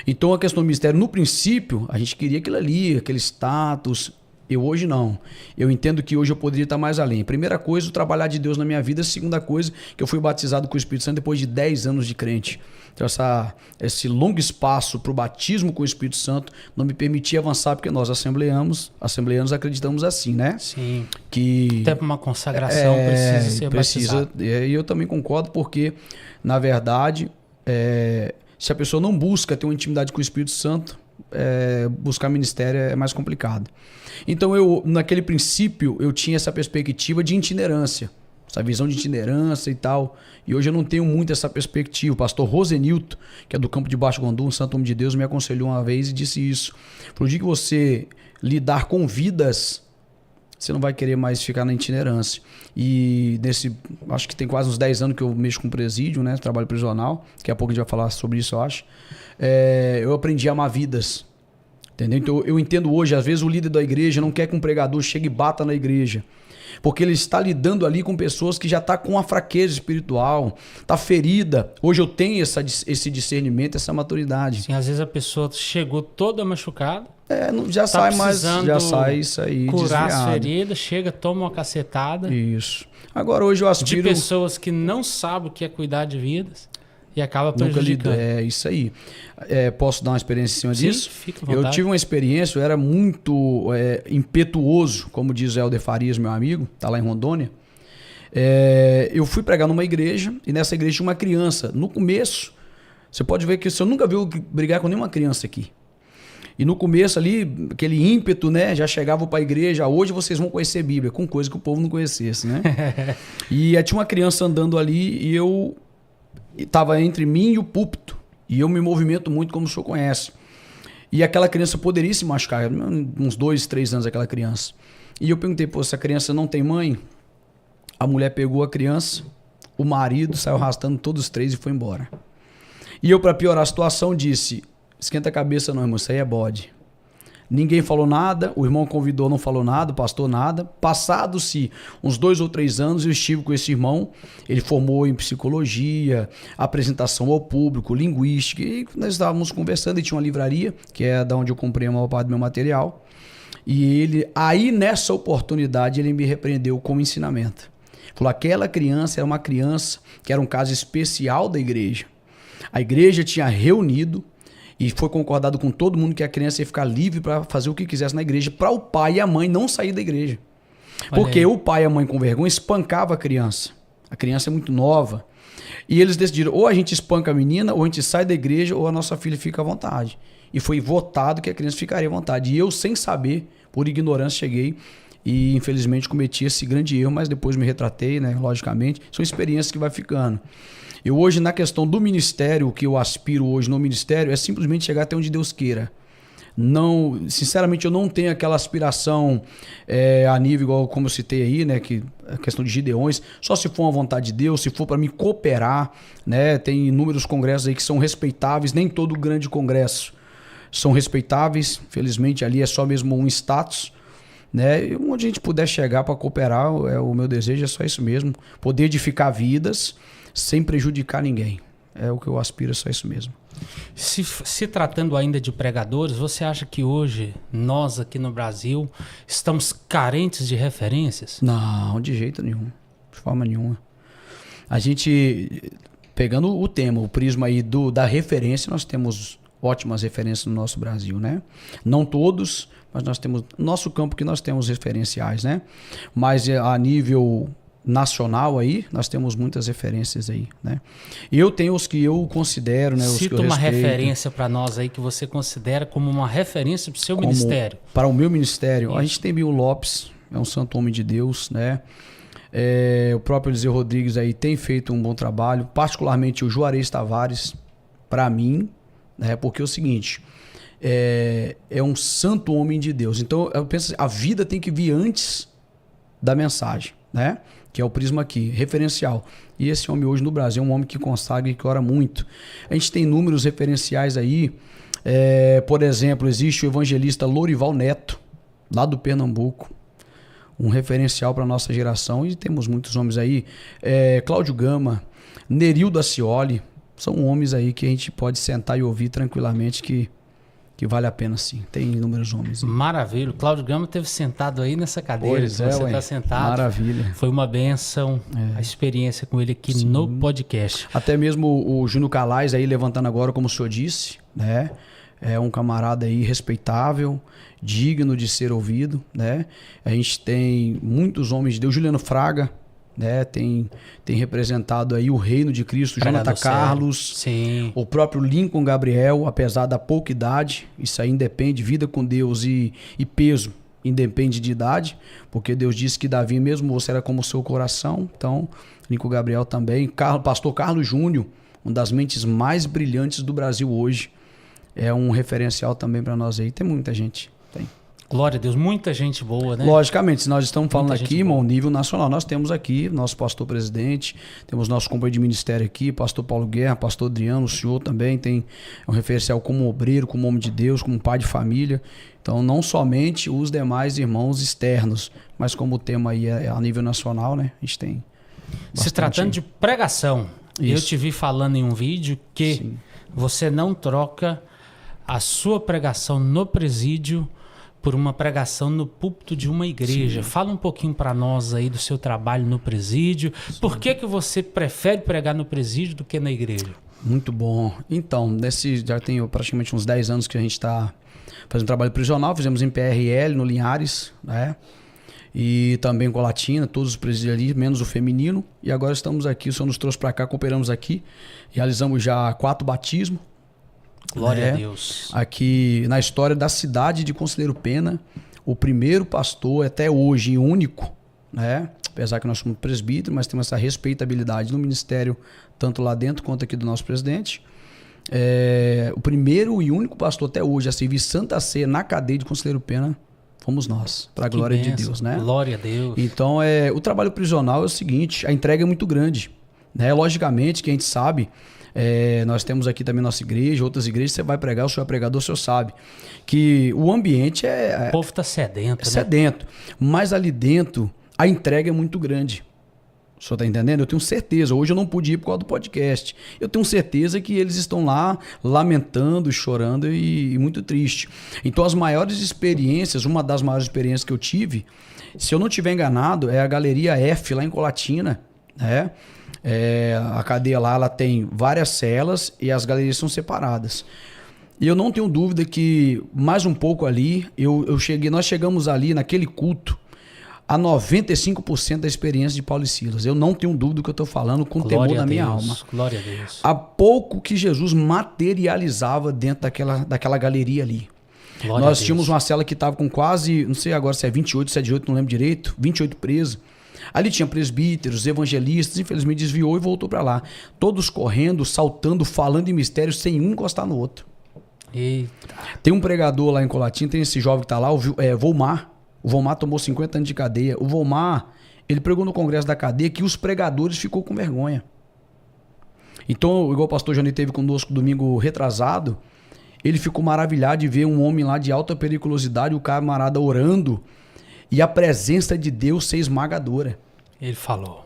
Então a questão do ministério, no princípio, a gente queria aquilo ali, aquele status. Eu hoje não. Eu entendo que hoje eu poderia estar mais além. Primeira coisa, o trabalhar de Deus na minha vida. Segunda coisa, que eu fui batizado com o Espírito Santo depois de 10 anos de crente. Então esse longo espaço para o batismo com o Espírito Santo não me permitia avançar, porque nós assembleanos acreditamos assim, né? Sim. Que até para uma consagração precisa ser batizado. E eu também concordo, porque, na verdade, se a pessoa não busca ter uma intimidade com o Espírito Santo, buscar ministério é mais complicado. Então naquele princípio eu tinha essa perspectiva de itinerância, essa visão de itinerância e tal, e hoje eu não tenho muito essa perspectiva. O pastor Rosenilton, que é do Campo de Baixo Guandu, um santo homem de Deus, me aconselhou uma vez e disse isso: pro dia que você lidar com vidas, você não vai querer mais ficar na itinerância. E acho que tem quase uns 10 anos que eu mexo com presídio, né? Trabalho prisional. Daqui a pouco a gente vai falar sobre isso, eu acho. Eu aprendi a amar vidas. Entendeu? Então eu entendo hoje, às vezes o líder da igreja não quer que um pregador chegue e bata na igreja. Porque ele está lidando ali com pessoas que já estão com uma fraqueza espiritual, está ferida. Hoje eu tenho esse discernimento, essa maturidade. Sim, às vezes a pessoa chegou toda machucada. Já sai isso aí. Curar desviado. as feridas, chega, toma uma cacetada. Isso. Agora hoje eu aspiro... De pessoas que não sabem o que é cuidar de vidas e acaba prejudicando. Isso aí. Posso dar uma experiência em cima disso? Fica à vontade. Eu tive uma experiência, eu era muito impetuoso, como diz o Helder Farias, meu amigo, tá lá em Rondônia. Eu fui pregar numa igreja, e nessa igreja tinha uma criança. No começo, você pode ver que você nunca viu brigar com nenhuma criança aqui. E no começo ali, aquele ímpeto, né? Já chegava para a igreja, hoje vocês vão conhecer Bíblia, com coisa que o povo não conhecesse, né? E tinha uma criança andando ali e eu estava entre mim e o púlpito. E eu me movimento muito, como o senhor conhece. E aquela criança poderia se machucar, uns 2, 3 anos aquela criança. E eu perguntei, essa criança não tem mãe? A mulher pegou a criança, o marido saiu arrastando todos os 3 e foi embora. E eu, para piorar a situação, disse: esquenta a cabeça não, irmão, isso aí é bode. Ninguém falou nada, o irmão convidou, não falou nada, o pastor nada. Passados-se uns 2 ou 3 anos, eu estive com esse irmão. Ele formou em psicologia, apresentação ao público, linguística. E nós estávamos conversando, ele tinha uma livraria, que é da onde eu comprei a maior parte do meu material. E ele, aí nessa oportunidade, ele me repreendeu como ensinamento. Falou, aquela criança era uma criança que era um caso especial da igreja. A igreja tinha reunido e foi concordado com todo mundo que a criança ia ficar livre para fazer o que quisesse na igreja, para o pai e a mãe não sair da igreja. Porque o pai e a mãe com vergonha espancavam a criança. A criança é muito nova. E eles decidiram, ou a gente espanca a menina, ou a gente sai da igreja, ou a nossa filha fica à vontade. E foi votado que a criança ficaria à vontade. E eu, sem saber, por ignorância, cheguei e infelizmente cometi esse grande erro, mas depois me retratei, né? Logicamente. São experiências que vai ficando. Eu hoje, na questão do ministério, o que eu aspiro hoje no ministério é simplesmente chegar até onde Deus queira. Não, sinceramente, eu não tenho aquela aspiração a nível, igual como eu citei aí, né? Que a questão de Gideões, só se for uma vontade de Deus, se for para me cooperar, né? Tem inúmeros congressos aí que são respeitáveis, nem todo grande congresso são respeitáveis, felizmente ali é só mesmo um status, né? E onde a gente puder chegar para cooperar, o meu desejo é só isso mesmo, poder edificar vidas sem prejudicar ninguém. É o que eu aspiro, é só isso mesmo. Se tratando ainda de pregadores, você acha que hoje nós aqui no Brasil estamos carentes de referências? Não, de jeito nenhum, de forma nenhuma. A gente, pegando o tema, o prisma aí da referência, nós temos ótimas referências no nosso Brasil, né? Não todos, mas nós temos nosso campo que nós temos referenciais, né? Mas a nível nacional aí, nós temos muitas referências aí, né? Eu tenho os que eu considero, né? Cita uma referência para nós aí que você considera como uma referência para o seu ministério. Para o meu ministério, isso. A gente tem Bill Lopes, é um santo homem de Deus, né? O próprio Eliseu Rodrigues aí tem feito um bom trabalho, particularmente o Juarez Tavares, para mim, né? Porque é o seguinte, é um santo homem de Deus. Então eu penso, a vida tem que vir antes da mensagem, né? Que é o prisma aqui, referencial. E esse homem hoje no Brasil é um homem que consagra e que ora muito. A gente tem números referenciais aí. Por exemplo, existe o evangelista Lorival Neto, lá do Pernambuco. Um referencial para a nossa geração. E temos muitos homens aí. Cláudio Gama, Nerildo Acioli. São homens aí que a gente pode sentar e ouvir tranquilamente que vale a pena sim. Tem inúmeros homens. Maravilha. O Cláudio Gama esteve sentado aí nessa cadeira. Pois você está sentado. Maravilha. Foi uma bênção a experiência com ele aqui no podcast. Até mesmo o Júnior Calais aí levantando agora, como o senhor disse, né? É um camarada aí respeitável, digno de ser ouvido, né? A gente tem muitos homens de Deus. Juliano Fraga, né? Tem representado aí o reino de Cristo, Jonathan Carlos, sim. O próprio Lincoln Gabriel, apesar da pouca idade, isso aí independe, vida com Deus e peso, independe de idade, porque Deus disse que Davi mesmo você era como o seu coração, então Lincoln Gabriel também, pastor Carlos Júnior, uma das mentes mais brilhantes do Brasil hoje, é um referencial também para nós aí, tem muita gente, tem. Glória a Deus, muita gente boa, né? Logicamente, se nós estamos falando aqui, irmão, nível nacional, nós temos aqui nosso pastor presidente, temos nosso companheiro de ministério aqui, pastor Paulo Guerra, pastor Adriano, o senhor também tem um referencial como obreiro, como homem de Deus, como pai de família. Então, não somente os demais irmãos externos, mas como o tema aí é a nível nacional, né? A gente tem bastante. Se tratando de pregação, eu te vi falando em um vídeo que você não troca a sua pregação no presídio por uma pregação no púlpito de uma igreja. Sim. Fala um pouquinho para nós aí do seu trabalho no presídio. Sim. Por que você prefere pregar no presídio do que na igreja? Muito bom. Então, já tem praticamente uns 10 anos que a gente está fazendo trabalho prisional. Fizemos em PRL, no Linhares, né? E também em Colatina, todos os presídios ali, menos o feminino. E agora estamos aqui, o Senhor nos trouxe para cá, cooperamos aqui. Realizamos já 4 batismos. Glória a Deus. Aqui na história da cidade de Conselheiro Pena, o primeiro pastor até hoje e único, né? Apesar que nós somos presbítero, mas temos essa respeitabilidade no ministério, tanto lá dentro quanto aqui do nosso presidente. O primeiro e único pastor até hoje a servir Santa Ceia na cadeia de Conselheiro Pena fomos nós, para a glória de Deus, né? Glória a Deus. Então, o trabalho prisional é o seguinte, a entrega é muito grande, né? Logicamente que a gente sabe, Nós temos aqui também nossa igreja, outras igrejas, você vai pregar, o senhor é pregador, o senhor sabe que o ambiente O povo está sedento, né? sedento, mas ali dentro a entrega é muito grande. O senhor está entendendo? Eu tenho certeza. Hoje eu não pude ir por causa do podcast. Eu tenho certeza que eles estão lá lamentando, chorando e muito triste. Então as maiores experiências, uma das maiores experiências que eu tive, se eu não estiver enganado, é a Galeria F lá em Colatina, né? A cadeia lá, ela tem várias celas e as galerias são separadas. E eu não tenho dúvida que mais um pouco ali, nós chegamos ali naquele culto a 95% da experiência de Paulo e Silas. Eu não tenho dúvida do que eu estou falando com Glória temor na minha Deus, alma. Glória a Deus. Há pouco que Jesus materializava dentro daquela galeria ali. Glória Nós a Deus. tínhamos uma cela que estava com quase, não sei agora se é 28, se é 18, não lembro direito, 28 presos. Ali tinha presbíteros, evangelistas, infelizmente desviou e voltou para lá. Todos correndo, saltando, falando em mistérios, sem um encostar no outro. Eita. Tem um pregador lá em Colatina, tem esse jovem que está lá, Volmar. O Volmar tomou 50 anos de cadeia. O Volmar, ele pregou no congresso da cadeia que os pregadores ficou com vergonha. Então, igual o pastor Johnny teve conosco domingo retrasado, ele ficou maravilhado de ver um homem lá de alta periculosidade, o camarada orando, e a presença de Deus ser esmagadora. Ele falou.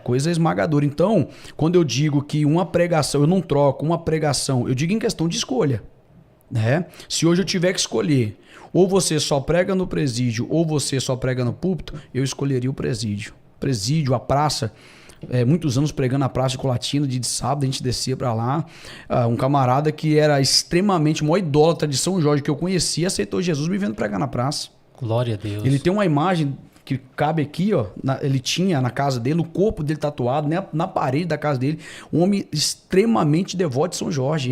Coisa esmagadora. Então, quando eu digo que uma pregação, eu não troco uma pregação, eu digo em questão de escolha, né? Se hoje eu tiver que escolher, ou você só prega no presídio, ou você só prega no púlpito, eu escolheria o presídio. Presídio, a praça, muitos anos pregando na praça de Colatina, de sábado a gente descia pra lá. Um camarada que era extremamente o maior idólatra de São Jorge que eu conhecia, aceitou Jesus me vendo pregar na praça. Glória a Deus. Ele tem uma imagem que cabe aqui, ó. Ele tinha na casa dele, o corpo dele tatuado, né, na parede da casa dele. Um homem extremamente devoto de São Jorge.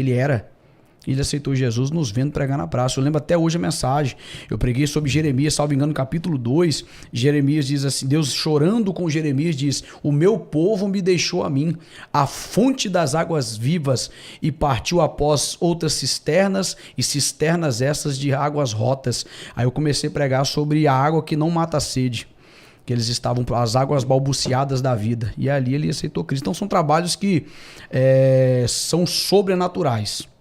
Ele aceitou Jesus nos vendo pregar na praça. Eu lembro até hoje a mensagem. Eu preguei sobre Jeremias, salvo engano, no capítulo 2. Jeremias diz assim, Deus chorando com Jeremias diz, o meu povo me deixou a mim, a fonte das águas vivas, e partiu após outras cisternas, e cisternas essas de águas rotas. Aí eu comecei a pregar sobre a água que não mata a sede. Que eles estavam, as águas balbuciadas da vida. E ali ele aceitou Cristo. Então são trabalhos que são sobrenaturais.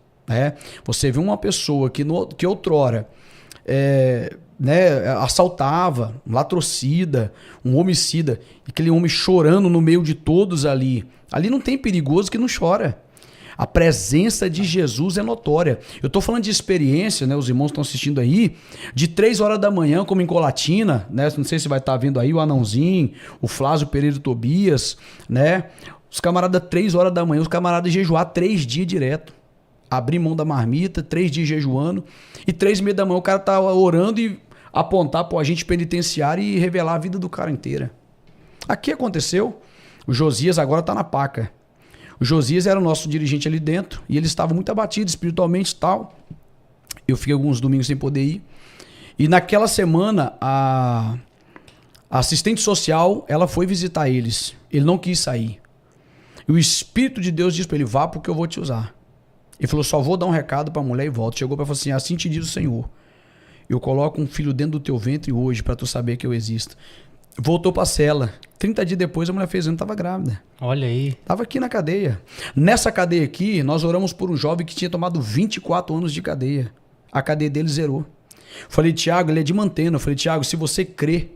Você vê uma pessoa que outrora assaltava, um latrocida, um homicida, aquele homem chorando no meio de todos ali. Ali não tem perigoso que não chora. A presença de Jesus é notória. Eu estou falando de experiência, né? Os irmãos estão assistindo aí, de 3 horas da manhã, como em Colatina, né? Não sei se vai estar vendo aí o Anãozinho, o Flávio Pereira Tobias, né? Os camaradas 3 horas da manhã, os camaradas jejuar 3 dias direto. Abrir mão da marmita, 3 dias jejuando, e 3h30 da manhã o cara tá orando e apontar pro agente penitenciário e revelar a vida do cara inteira. Aqui aconteceu, o Josias agora tá na paca. O Josias era o nosso dirigente ali dentro, e ele estava muito abatido espiritualmente e tal. Eu fiquei alguns domingos sem poder ir. E naquela semana, a assistente social, ela foi visitar eles. Ele não quis sair. E o Espírito de Deus disse para ele, vá porque eu vou te usar. Ele falou, só vou dar um recado para a mulher e volto. Chegou para falar assim, assim te diz o Senhor. Eu coloco um filho dentro do teu ventre hoje para tu saber que eu existo. Voltou para a cela. 30 dias depois a mulher fez ano, estava grávida. Olha aí. Estava aqui na cadeia. Nessa cadeia aqui, nós oramos por um jovem que tinha tomado 24 anos de cadeia. A cadeia dele zerou. Falei, Tiago, ele é de Mantena. Eu falei, Tiago, se você crê,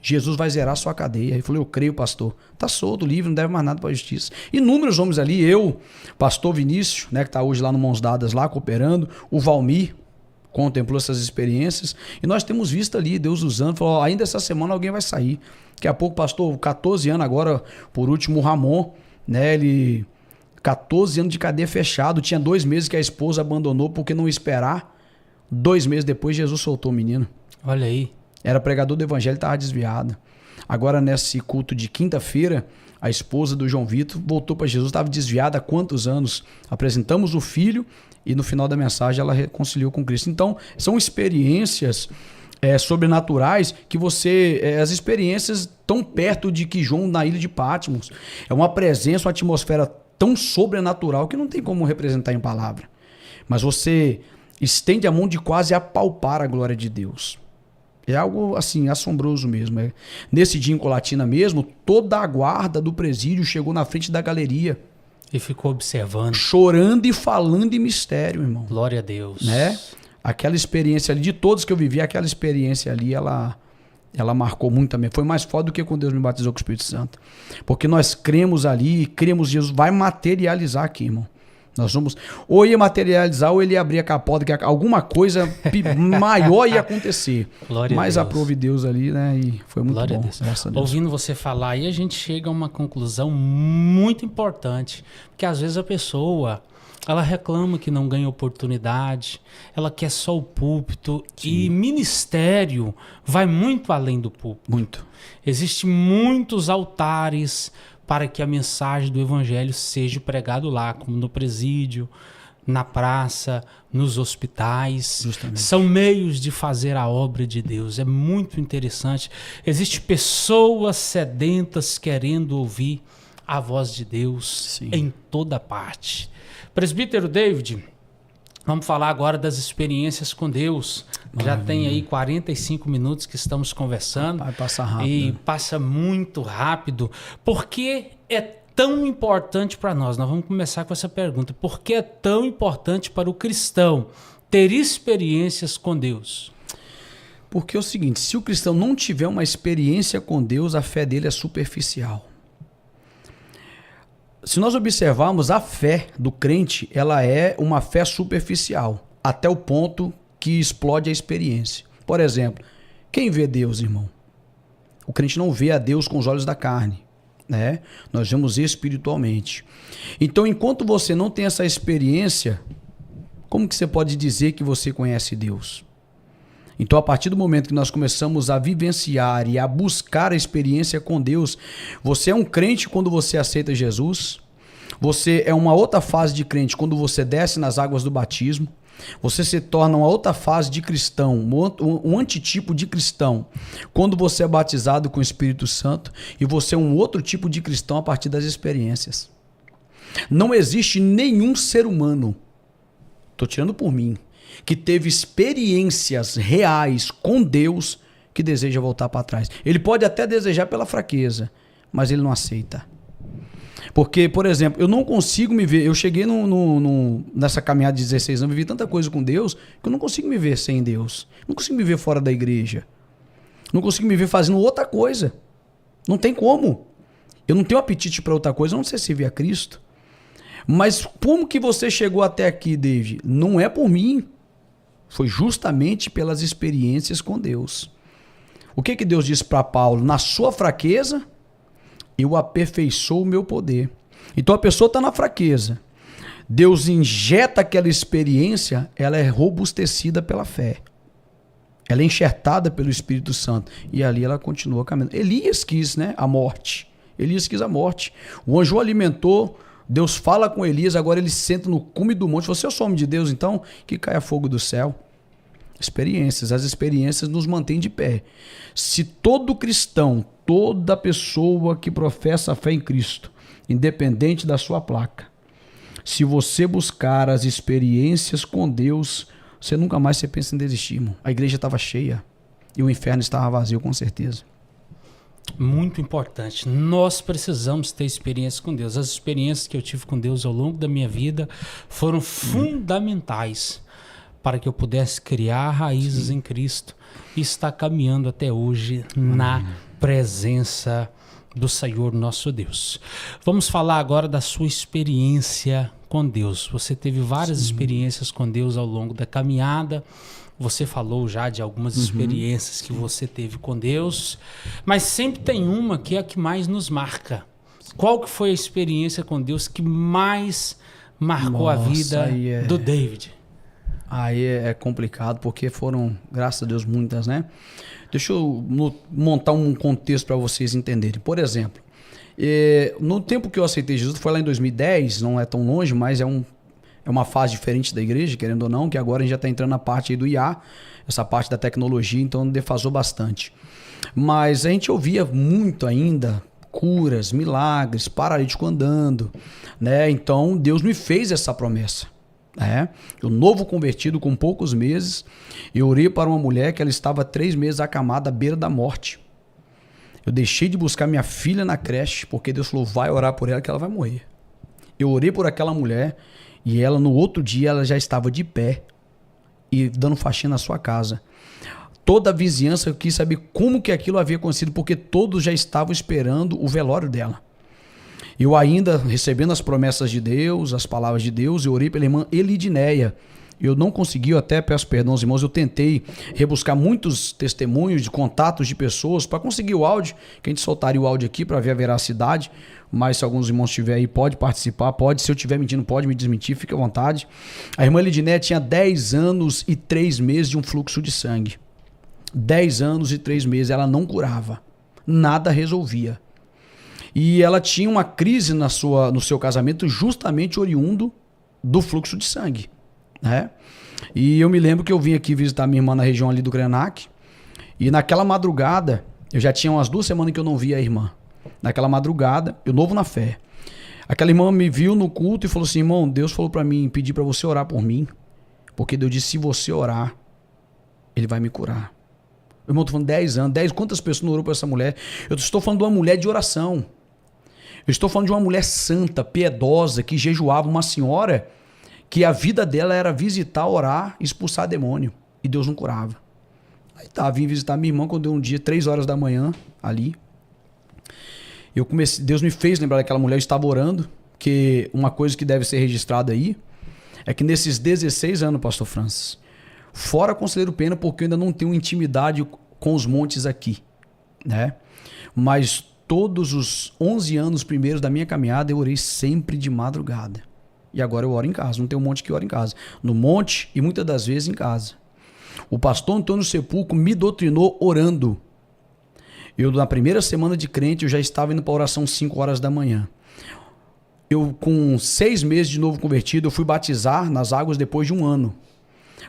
Jesus vai zerar a sua cadeia. Ele falou, eu creio, pastor. Tá solto, livre, não deve mais nada para a justiça. Inúmeros homens ali, eu, pastor Vinícius, né, que está hoje lá no Mãos Dadas, lá cooperando, o Valmir contemplou essas experiências, e nós temos visto ali, Deus usando, falou, ainda essa semana alguém vai sair. Daqui a pouco, pastor, 14 anos agora, por último, o Ramon, né, ele, 14 anos de cadeia fechado, tinha 2 meses que a esposa abandonou porque não ia esperar, 2 meses depois Jesus soltou o menino. Olha aí. Era pregador do evangelho, estava desviado. Agora, nesse culto de quinta-feira, a esposa do João Vitor voltou para Jesus, estava desviada há quantos anos? Apresentamos o filho e no final da mensagem ela reconciliou com Cristo. Então, são experiências sobrenaturais que as experiências estão perto de que João na ilha de Patmos. É uma presença, uma atmosfera tão sobrenatural que não tem como representar em palavra. Mas você estende a mão de quase apalpar a glória de Deus. É algo assim, assombroso mesmo. Nesse dia em Colatina mesmo, toda a guarda do presídio chegou na frente da galeria. E ficou observando. Chorando e falando em mistério, irmão. Glória a Deus. Né? Aquela experiência ali, de todos que eu vivi, aquela experiência ali, ela marcou muito também. Foi mais forte do que quando Deus me batizou com o Espírito Santo. Porque nós cremos ali, cremos que Jesus vai materializar aqui, irmão. Nós vamos, ou ia materializar, ou ele ia abrir a capota, que alguma coisa maior ia acontecer. Glória Mas a Deus. aprove Deus ali, né? E foi muito Glória bom. a Deus. Graças a Deus. Ouvindo você falar aí, a gente chega a uma conclusão muito importante. Porque às vezes a pessoa, ela reclama que não ganha oportunidade, ela quer só o púlpito. Sim. E ministério vai muito além do púlpito. Muito. Existem muitos altares para que a mensagem do evangelho seja pregado lá, como no presídio, na praça, nos hospitais. Justamente. São meios de fazer a obra de Deus. É muito interessante. Existem pessoas sedentas querendo ouvir a voz de Deus. Sim. Em toda parte. Presbítero David, vamos falar agora das experiências com Deus. Já tem aí 45 minutos que estamos conversando. Vai passar rápido. E passa muito rápido. Por que é tão importante para nós? Nós vamos começar com essa pergunta. Por que é tão importante para o cristão ter experiências com Deus? Porque é o seguinte, se o cristão não tiver uma experiência com Deus, a fé dele é superficial. Se nós observarmos a fé do crente, ela é uma fé superficial, até o ponto que explode a experiência. Por exemplo, quem vê Deus, irmão? O crente não vê a Deus com os olhos da carne, né? Nós vemos espiritualmente. Então, enquanto você não tem essa experiência, como que você pode dizer que você conhece Deus? Então, a partir do momento que nós começamos a vivenciar e a buscar a experiência com Deus, você é um crente quando você aceita Jesus, você é uma outra fase de crente quando você desce nas águas do batismo, você se torna uma outra fase de cristão, um antitipo de cristão, quando você é batizado com o Espírito Santo, e você é um outro tipo de cristão a partir das experiências. Não existe nenhum ser humano, estou tirando por mim, que teve experiências reais com Deus que deseja voltar para trás. Ele pode até desejar pela fraqueza, mas ele não aceita. Porque, por exemplo, eu não consigo me ver, eu cheguei nessa caminhada de 16 anos, vivi tanta coisa com Deus, que eu não consigo me ver sem Deus. Não consigo me ver fora da igreja. Não consigo me ver fazendo outra coisa. Não tem como. Eu não tenho apetite para outra coisa, eu não sei se servir a Cristo. Mas como que você chegou até aqui, David? Não é por mim. Foi justamente pelas experiências com Deus. O que que Deus disse para Paulo? Na sua fraqueza, eu aperfeiçoo o meu poder. Então a pessoa está na fraqueza. Deus injeta aquela experiência, ela é robustecida pela fé. Ela é enxertada pelo Espírito Santo. E ali ela continua caminhando. Elias quis, né, a morte. Elias quis a morte. O anjo o alimentou. Deus fala com Elias, agora ele senta no cume do monte. Você é o homem de Deus, então que caia fogo do céu. Experiências, as experiências nos mantêm de pé. Se todo cristão, toda pessoa que professa a fé em Cristo, independente da sua placa, se você buscar as experiências com Deus, você nunca mais você pensa em desistir, irmão. A igreja estava cheia e o inferno estava vazio, com certeza. Muito importante. Nós precisamos ter experiência com Deus. As experiências que eu tive com Deus ao longo da minha vida foram fundamentais para que eu pudesse criar raízes em Cristo e estar caminhando até hoje na presença do Senhor nosso Deus. Vamos falar agora da sua experiência com Deus. Você teve várias experiências com Deus ao longo da caminhada. Você falou já de algumas experiências que você teve com Deus, mas sempre tem uma que é a que mais nos marca. Qual que foi a experiência com Deus que mais marcou a vida do David? Aí é complicado, porque foram, graças a Deus, muitas, né? Deixa eu montar um contexto para vocês entenderem. Por exemplo, no tempo que eu aceitei Jesus, foi lá em 2010, não é tão longe, mas é uma fase diferente da igreja, querendo ou não, que agora a gente já está entrando na parte aí do IA, essa parte da tecnologia, então defasou bastante. Mas a gente ouvia muito ainda curas, milagres, paralítico andando, né? Então Deus me fez essa promessa. Eu novo convertido com poucos meses, eu orei para uma mulher que ela estava 3 meses acamada à beira da morte. Eu deixei de buscar minha filha na creche, porque Deus falou, vai orar por ela que ela vai morrer. Eu orei por aquela mulher e ela, no outro dia, ela já estava de pé e dando faxina na sua casa. Toda a vizinhança quis saber como que aquilo havia acontecido, porque todos já estavam esperando o velório dela. Eu ainda, recebendo as promessas de Deus, as palavras de Deus, eu orei pela irmã Elidineia. Eu não consegui, eu até peço perdão aos irmãos, eu tentei rebuscar muitos testemunhos de contatos de pessoas para conseguir o áudio, que a gente soltaria o áudio aqui para ver a veracidade, mas se alguns irmãos estiverem aí, pode participar, pode, se eu estiver mentindo, pode me desmentir, fique à vontade. A irmã Elidineia tinha 10 anos e 3 meses de um fluxo de sangue. 10 anos e 3 meses, ela não curava, nada resolvia. E ela tinha uma crise no seu casamento justamente oriundo do fluxo de sangue, né? E eu me lembro que eu vim aqui visitar minha irmã na região ali do Krenak, e naquela madrugada, eu já tinha umas 2 semanas que eu não via a irmã. Naquela madrugada, eu novo na fé. Aquela irmã me viu no culto e falou assim: irmão, Deus falou para mim, pedir para você orar por mim, porque Deus disse, se você orar, Ele vai me curar. Irmão, tô falando 10 anos, quantas pessoas não orou por essa mulher? Eu estou falando de uma mulher de oração. Eu estou falando de uma mulher santa, piedosa, que jejuava, uma senhora que a vida dela era visitar, orar, expulsar demônio. E Deus não curava. Aí tá, vim visitar minha irmã quando deu um dia, 3 horas da manhã, ali. Deus me fez lembrar daquela mulher, eu estava orando, que uma coisa que deve ser registrada aí, é que nesses 16 anos, pastor Francis, fora conselheiro Pena, porque eu ainda não tenho intimidade com os montes aqui, né? Mas todos os 11 anos primeiros da minha caminhada, eu orei sempre de madrugada. E agora eu oro em casa. Não tem um monte que ora em casa. No monte e muitas das vezes em casa. O pastor Antônio Sepulcro me doutrinou orando. Eu, na primeira semana de crente, eu já estava indo para oração 5 horas da manhã. Eu, com 6 meses de novo convertido, eu fui batizar nas águas depois de 1 ano.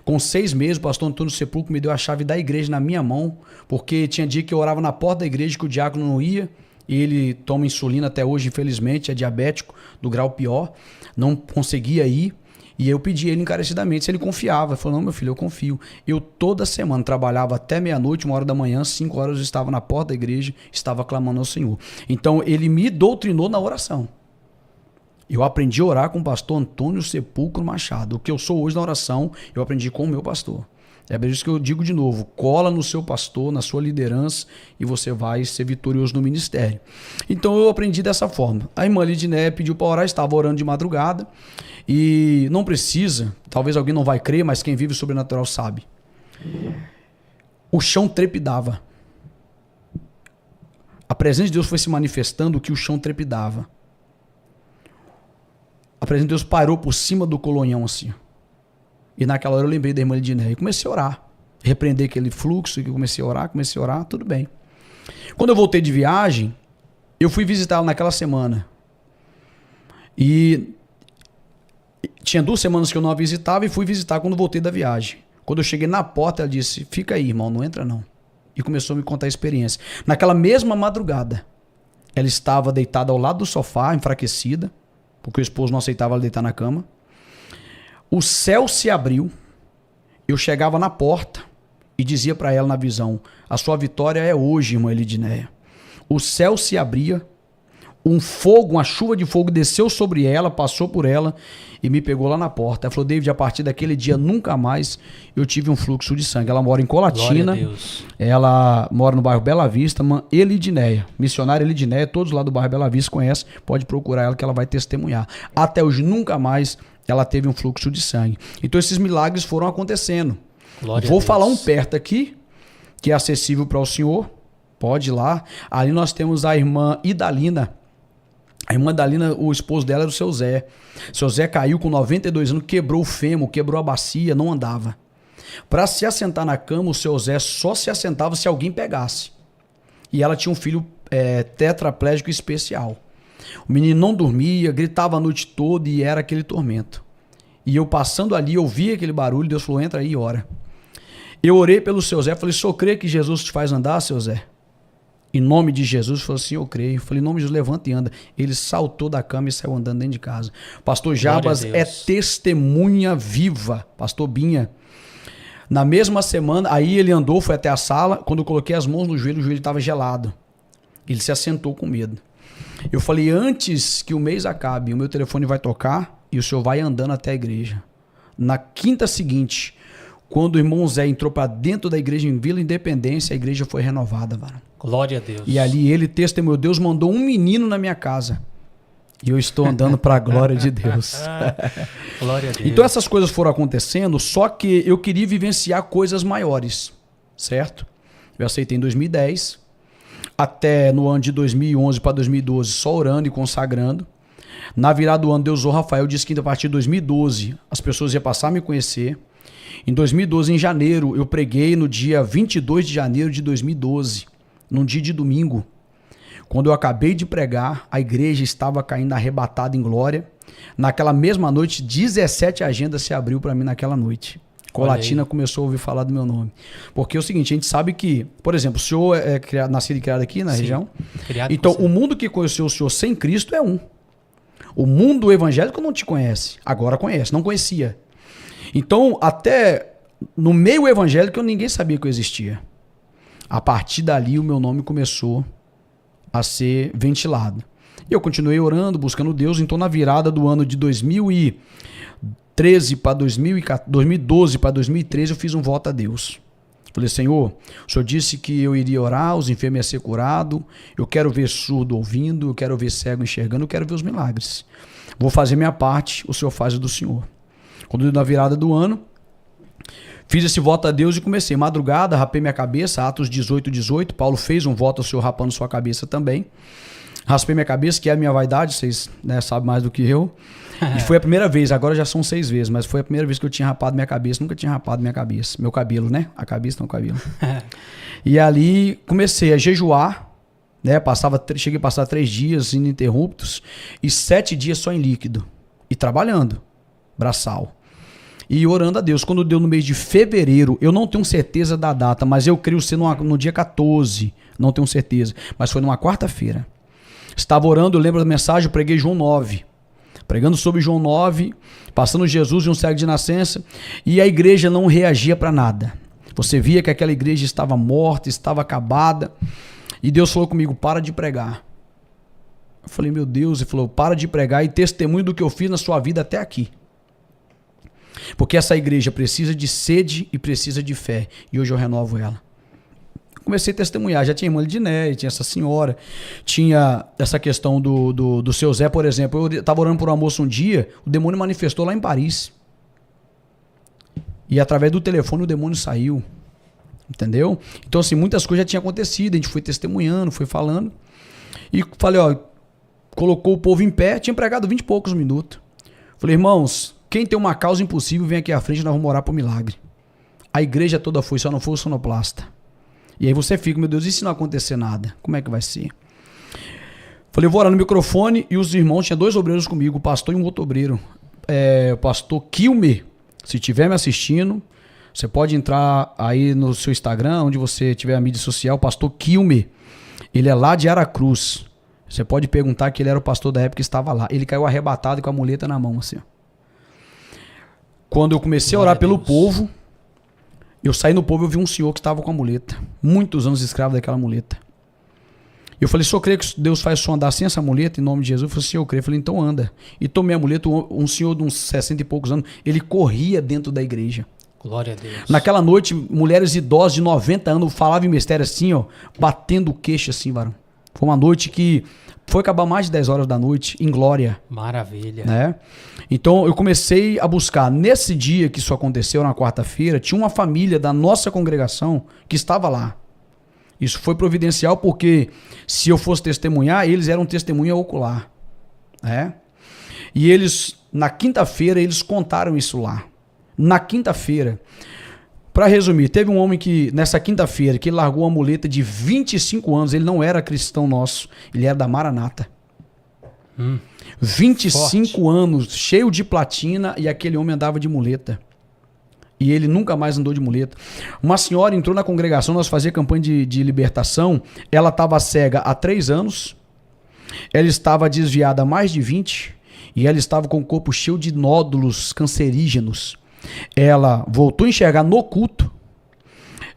Com 6 meses, o pastor Antônio Sepulcro me deu a chave da igreja na minha mão, porque tinha dia que eu orava na porta da igreja que o diácono não ia, e ele toma insulina até hoje, infelizmente, é diabético do grau pior, não conseguia ir, e eu pedi a ele encarecidamente se ele confiava. Ele falou: não, meu filho, eu confio. Eu toda semana trabalhava até meia-noite, 1 hora da manhã, 5 horas eu estava na porta da igreja, estava clamando ao Senhor. Então ele me doutrinou na oração. Eu aprendi a orar com o pastor Antônio Sepulcro Machado. O que eu sou hoje na oração, eu aprendi com o meu pastor. É por isso que eu digo de novo, cola no seu pastor, na sua liderança, e você vai ser vitorioso no ministério. Então eu aprendi dessa forma. A irmã Lidiné pediu para orar, estava orando de madrugada, e não precisa, talvez alguém não vai crer, mas quem vive o sobrenatural sabe. O chão trepidava. A presença de Deus foi se manifestando que o chão trepidava. A presença de Deus parou por cima do colonhão assim. E naquela hora eu lembrei da irmã Lidiné e comecei a orar. Repreender aquele fluxo, que eu comecei a orar, tudo bem. Quando eu voltei de viagem, eu fui visitá-la naquela semana. E tinha 2 semanas que eu não a visitava e fui visitar quando voltei da viagem. Quando eu cheguei na porta, ela disse: fica aí, irmão, não entra não. E começou a me contar a experiência. Naquela mesma madrugada, ela estava deitada ao lado do sofá, enfraquecida, porque o esposo não aceitava ela deitar na cama. O céu se abriu, eu chegava na porta e dizia para ela na visão: a sua vitória é hoje, irmã Elidinéia. O céu se abria, uma chuva de fogo desceu sobre ela, passou por ela e me pegou lá na porta. Ela falou: David, a partir daquele dia nunca mais eu tive um fluxo de sangue. Ela mora em Colatina, ela mora no bairro Bela Vista, irmã Elidinéia, missionária Elidinéia, todos lá do bairro Bela Vista conhecem, pode procurar ela que ela vai testemunhar. Até hoje nunca mais ela teve um fluxo de sangue. Então esses milagres foram acontecendo. Vou falar um perto aqui, que é acessível para o senhor, pode ir lá. Ali nós temos a irmã Idalina. A irmã Idalina, o esposo dela era o seu Zé. Seu Zé caiu com 92 anos, quebrou o fêmur, quebrou a bacia, não andava. Para se assentar na cama, o seu Zé só se assentava se alguém pegasse. E ela tinha um filho tetraplégico especial. O menino não dormia, gritava a noite toda e era aquele tormento. E eu passando ali, eu vi aquele barulho, Deus falou: entra aí e ora. Eu orei pelo seu Zé, falei: só crê que Jesus te faz andar, seu Zé? Em nome de Jesus, falou assim: eu creio. Falei: em nome de Jesus, levanta e anda. Ele saltou da cama e saiu andando dentro de casa. Pastor Jabas é testemunha viva. Pastor Binha. Na mesma semana, aí ele andou, foi até a sala. Quando eu coloquei as mãos no joelho, o joelho estava gelado. Ele se assentou com medo. Eu falei, antes que o mês acabe, o meu telefone vai tocar e o senhor vai andando até a igreja. Na quinta seguinte, quando o irmão Zé entrou para dentro da igreja em Vila Independência, a igreja foi renovada, varão. Glória a Deus. E ali ele testemunhou, Deus mandou um menino na minha casa. E eu estou andando para a glória de Deus. Glória a Deus. Então essas coisas foram acontecendo, só que eu queria vivenciar coisas maiores, certo? Eu aceitei em 2010, até no ano de 2011 para 2012, só orando e consagrando. Na virada do ano, Deus usou Rafael, disse que a partir de 2012 as pessoas iam passar a me conhecer. Em 2012, em janeiro, eu preguei no dia 22 de janeiro de 2012, num dia de domingo. Quando eu acabei de pregar, a igreja estava caindo arrebatada em glória. Naquela mesma noite, 17 agendas se abriu para mim naquela noite. Colatina começou a ouvir falar do meu nome. Porque é o seguinte, a gente sabe que, por exemplo, o senhor é nascido e criado aqui na região. Criado então, o mundo que conheceu o senhor sem Cristo é um. O mundo evangélico não te conhece. Agora conhece, não conhecia. Então, até no meio evangélico, ninguém sabia que eu existia. A partir dali, o meu nome começou a ser ventilado. E eu continuei orando, buscando Deus. Então, na virada do ano de 2013 para 2012 para 2013, eu fiz um voto a Deus. Falei, Senhor, o Senhor disse que eu iria orar, os enfermos iam ser curados, eu quero ver surdo ouvindo, eu quero ver cego enxergando, eu quero ver os milagres. Vou fazer minha parte, o Senhor faz o do Senhor. Quando na virada do ano, fiz esse voto a Deus e comecei. Madrugada, rapei minha cabeça, Atos 18:18, Paulo fez um voto ao Senhor rapando sua cabeça também. Raspei minha cabeça, que é a minha vaidade, vocês sabem mais do que eu. E foi a primeira vez, agora já são 6 vezes, mas foi a primeira vez que eu tinha rapado minha cabeça. Nunca tinha rapado minha cabeça. Meu cabelo, né? A cabeça não, o cabelo. E ali comecei a jejuar, né? Cheguei a passar 3 dias ininterruptos e 7 dias só em líquido. E trabalhando, braçal. E orando a Deus. Quando deu no mês de fevereiro, eu não tenho certeza da data, mas eu creio ser no dia 14, não tenho certeza. Mas foi numa quarta-feira. Estava orando, eu lembro da mensagem, eu preguei João 9. Pregando sobre João 9, passando Jesus e um cego de nascença, e a igreja não reagia para nada. Você via que aquela igreja estava morta, estava acabada, e Deus falou comigo, para de pregar. Eu falei, meu Deus, ele falou, para de pregar e testemunho do que eu fiz na sua vida até aqui. Porque essa igreja precisa de sede e precisa de fé, e hoje eu renovo ela. Comecei a testemunhar, já tinha irmã Lidinéia, tinha essa senhora, tinha essa questão do seu Zé, por exemplo. Eu estava orando por uma moça um dia, o demônio manifestou lá em Paris. E através do telefone o demônio saiu, entendeu? Então assim, muitas coisas já tinham acontecido, a gente foi testemunhando, foi falando. E falei, ó, colocou o povo em pé, tinha pregado 20 e poucos minutos. Falei, irmãos, quem tem uma causa impossível, vem aqui à frente, nós vamos orar por milagre. A igreja toda foi, só não foi o sonoplasta. E aí você fica, meu Deus, e se não acontecer nada? Como é que vai ser? Falei, vou orar no microfone e os irmãos, tinha 2 obreiros comigo, o pastor e um outro obreiro. O pastor Kilmer, se estiver me assistindo, você pode entrar aí no seu Instagram, onde você tiver a mídia social, o pastor Kilmer. Ele é lá de Aracruz. Você pode perguntar que ele era o pastor da época que estava lá. Ele caiu arrebatado com a muleta na mão, assim. Quando eu comecei a orar pelo povo, eu saí no povo e eu vi um senhor que estava com a muleta. Muitos anos escravo daquela muleta. Eu falei, senhor, crê que Deus faz o senhor andar sem essa muleta em nome de Jesus? Eu falei, sim, eu creio. Eu falei, então anda. E tomei a muleta, um senhor de uns 60 e poucos anos, ele corria dentro da igreja. Glória a Deus. Naquela noite, mulheres idosas de 90 anos falavam em mistério assim, ó, batendo o queixo assim, varão. Foi uma noite que foi acabar mais de 10 horas da noite, em glória. Maravilha. Né? Então eu comecei a buscar. Nesse dia que isso aconteceu, na quarta-feira, tinha uma família da nossa congregação que estava lá. Isso foi providencial porque se eu fosse testemunhar, eles eram testemunha ocular. Né? E eles, na quinta-feira, eles contaram isso lá. Na quinta-feira, para resumir, teve um homem que, nessa quinta-feira, que ele largou uma muleta de 25 anos, ele não era cristão nosso, ele era da Maranata. 25 forte. Anos, cheio de platina, e aquele homem andava de muleta. E ele nunca mais andou de muleta. Uma senhora entrou na congregação, nós fazíamos campanha de libertação, ela estava cega há 3 anos, ela estava desviada há mais de 20, e ela estava com o corpo cheio de nódulos cancerígenos. Ela voltou a enxergar no culto,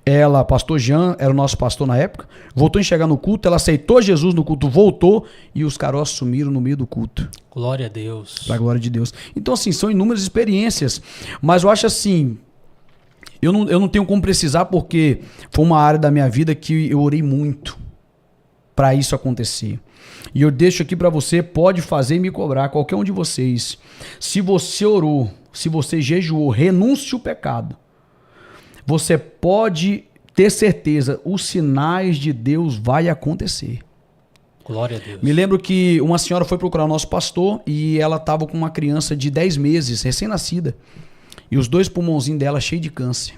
Ela, pastor Jean, era o nosso pastor na época, voltou a enxergar no culto, ela aceitou Jesus no culto, voltou e os caroços sumiram no meio do culto. Glória a Deus. Pra glória de Deus. Então, assim, são inúmeras experiências, mas eu acho assim, eu não tenho como precisar porque foi uma área da minha vida que eu orei muito para isso acontecer. E eu deixo aqui para você, pode fazer e me cobrar, qualquer um de vocês. Se você orou, se você jejuou, renuncie o pecado. Você pode ter certeza, os sinais de Deus vai acontecer. Glória a Deus. Me lembro que uma senhora foi procurar o nosso pastor e ela estava com uma criança de 10 meses, recém-nascida. E os 2 pulmãozinhos dela cheios de câncer.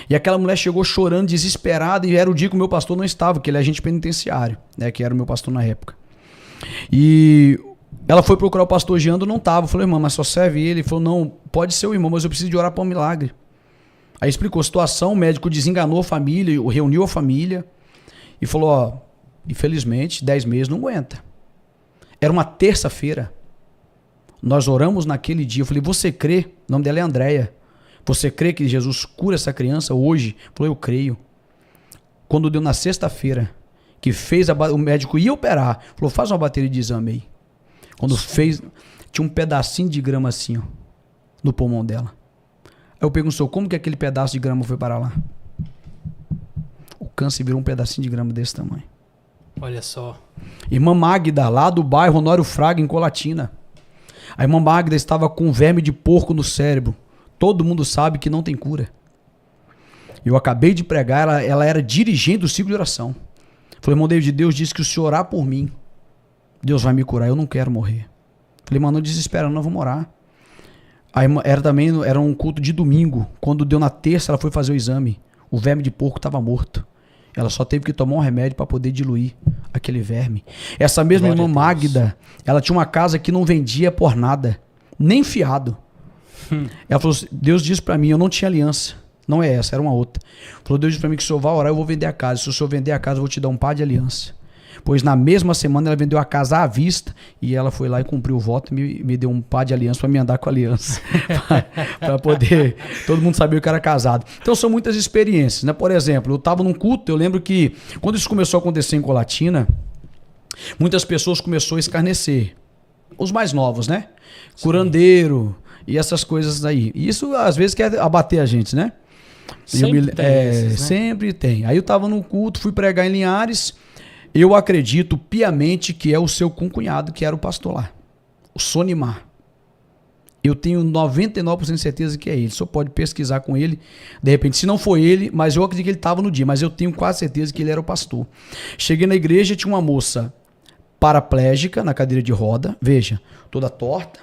E aquela mulher chegou chorando, desesperada, e era o dia que o meu pastor não estava, que ele é agente penitenciário, né, que era o meu pastor na época. E ela foi procurar o pastor Giando, não estava. Eu falei, irmão, mas só serve ele? Ele falou, não, pode ser o irmão, mas eu preciso de orar para um milagre. Aí explicou a situação, o médico desenganou a família, reuniu a família e falou, ó, infelizmente, 10 meses não aguenta. Era uma terça-feira. Nós oramos naquele dia. Eu falei, você crê? O nome dela é Andréia. Você crê que Jesus cura essa criança hoje? Falou, eu creio. Quando deu na sexta-feira, que fez o médico ia operar, falou, faz uma bateria de exame aí. Quando fez, tinha um pedacinho de grama assim, ó, no pulmão dela. Aí eu pergunto, como que aquele pedaço de grama foi parar lá? O câncer virou um pedacinho de grama desse tamanho. Olha só. Irmã Magda, lá do bairro Honório Fraga, em Colatina. A irmã Magda estava com verme de porco no cérebro. Todo mundo sabe que não tem cura. Eu acabei de pregar, ela era dirigente do ciclo de oração. Falei, irmão David, Deus disse que o senhor orar por mim, Deus vai me curar, eu não quero morrer. Falei, mano, não desespera, não, vamos orar. Aí era um culto de domingo. Quando deu na terça, ela foi fazer o exame. O verme de porco estava morto. Ela só teve que tomar um remédio para poder diluir aquele verme. Essa mesma irmã Magda, ela tinha uma casa que não vendia por nada, nem fiado. Ela falou, Deus disse para mim, eu não tinha aliança. Não é essa, era uma outra. Falou, Deus disse para mim que se o senhor vai orar, eu vou vender a casa. Se o senhor vender a casa, eu vou te dar um par de aliança. Pois na mesma semana ela vendeu a casa à vista e ela foi lá e cumpriu o voto e me deu um par de aliança para me andar com a aliança. Para poder todo mundo saber que eu era casado. Então são muitas experiências, né? Por exemplo, eu estava num culto, eu lembro que quando isso começou a acontecer em Colatina, muitas pessoas começaram a escarnecer. Os mais novos, né? Sim. Curandeiro e essas coisas aí. E isso às vezes quer abater a gente, né? Sempre tem esses, né? Sempre tem. Aí eu estava no culto, fui pregar em Linhares. Eu acredito piamente que é o seu concunhado que era o pastor lá, o Sonimar. Eu tenho 99% de certeza que é ele. Só pode pesquisar com ele. De repente, se não foi ele, mas eu acredito que ele estava no dia. Mas eu tenho quase certeza que ele era o pastor. Cheguei na igreja, tinha uma moça paraplégica na cadeira de roda. Veja, toda torta.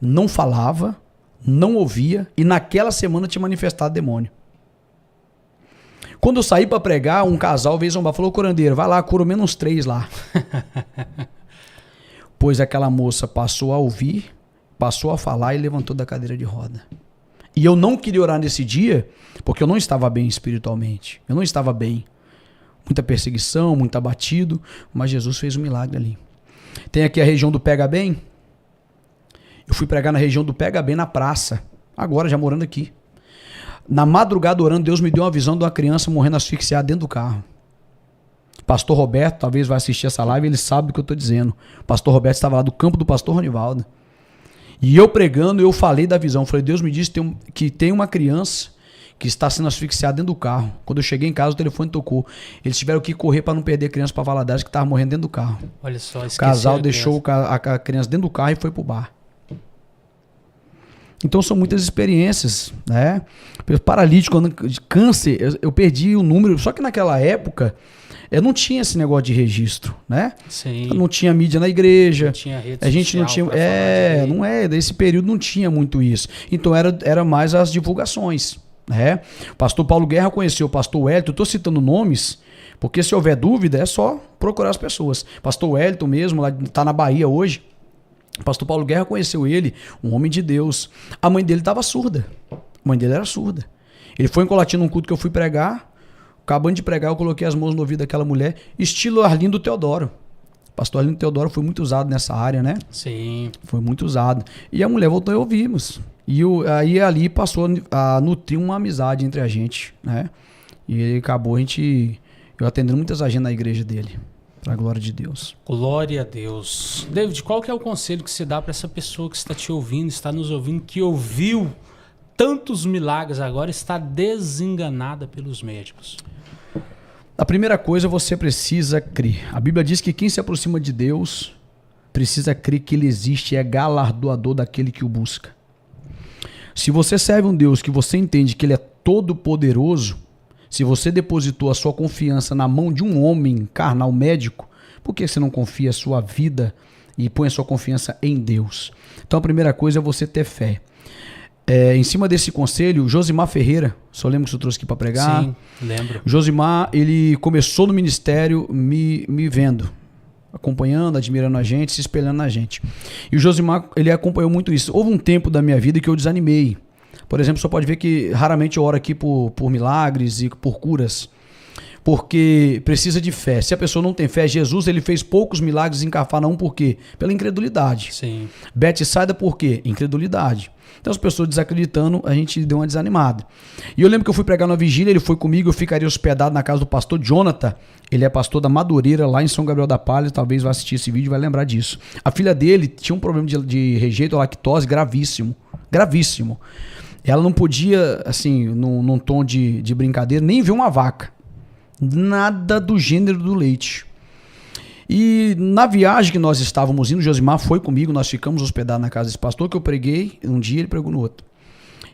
Não falava, não ouvia. E naquela semana tinha manifestado demônio. Quando eu saí para pregar, um casal veio zombar. Falou, curandeiro, vai lá, cura menos 3 lá. Pois aquela moça passou a ouvir, passou a falar e levantou da cadeira de roda. E eu não queria orar nesse dia, porque eu não estava bem espiritualmente. Eu não estava bem. Muita perseguição, muito abatido, mas Jesus fez um milagre ali. Tem aqui a região do Pega Bem. Eu fui pregar na região do Pega Bem, na praça. Agora, já morando aqui. Na madrugada orando, Deus me deu uma visão de uma criança morrendo asfixiada dentro do carro. Pastor Roberto, talvez vai assistir essa live, ele sabe do que eu estou dizendo. Pastor Roberto estava lá do campo do pastor Ronivaldo. E eu pregando, eu falei da visão. Falei, Deus me disse que tem uma criança que está sendo asfixiada dentro do carro. Quando eu cheguei em casa, o telefone tocou. Eles tiveram que correr para não perder a criança para Valadares, que estava morrendo dentro do carro. Olha só, o casal deixou a criança dentro do carro e foi pro bar. Então são muitas experiências, né? Paralítico, de câncer, eu perdi o número. Só que naquela época, não tinha esse negócio de registro, né? Sim. Não tinha mídia na igreja. Não tinha rede a gente não tinha. Não é. Desse período não tinha muito isso. Então era mais as divulgações, né? O pastor Paulo Guerra conheceu o pastor Wellington. Eu estou citando nomes, porque se houver dúvida, é só procurar as pessoas. Pastor Wellington mesmo, lá está na Bahia hoje. O pastor Paulo Guerra conheceu ele, um homem de Deus. A mãe dele estava surda. A mãe dele era surda. Ele foi em Colatina num culto que eu fui pregar. Acabando de pregar, eu coloquei as mãos no ouvido daquela mulher, estilo Arlindo Teodoro. O pastor Arlindo Teodoro foi muito usado nessa área, né? Sim. Foi muito usado. E a mulher voltou e ouvimos. E aí ali passou a nutrir uma amizade entre a gente, né? E ele acabou eu atendendo muitas agendas na igreja dele. Para a glória de Deus. Glória a Deus. David, qual que é o conselho que você dá para essa pessoa que está te ouvindo, está nos ouvindo, que ouviu tantos milagres agora, está desenganada pelos médicos? A primeira coisa, você precisa crer. A Bíblia diz que quem se aproxima de Deus precisa crer que Ele existe e é galardoador daquele que o busca. Se você serve um Deus que você entende que Ele é todo poderoso, se você depositou a sua confiança na mão de um homem carnal médico, por que você não confia a sua vida e põe a sua confiança em Deus? Então a primeira coisa é você ter fé. Em cima desse conselho, Josimar Ferreira, só lembro que você trouxe aqui para pregar. Sim, lembro. Josimar, ele começou no ministério me vendo, acompanhando, admirando a gente, se espelhando na gente. E o Josimar, ele acompanhou muito isso. Houve um tempo da minha vida que eu desanimei. Por exemplo, você pode ver que raramente eu oro aqui por milagres e por curas, porque precisa de fé. Se a pessoa não tem fé, Jesus ele fez poucos milagres em Cafarnaum, por quê? Pela incredulidade. Sim. Betsaida, por quê? Incredulidade. Então as pessoas desacreditando, a gente deu uma desanimada. E eu lembro que eu fui pregar na vigília, ele foi comigo, eu ficaria hospedado na casa do pastor Jonathan. Ele é pastor da Madureira, lá em São Gabriel da Palha, talvez vai assistir esse vídeo e vai lembrar disso. A filha dele tinha um problema de rejeito à lactose gravíssimo. Gravíssimo. Ela não podia, assim, num tom de brincadeira, nem ver uma vaca. Nada do gênero do leite. E na viagem que nós estávamos indo, o Josimar foi comigo, nós ficamos hospedados na casa desse pastor, que eu preguei um dia, ele pregou no outro.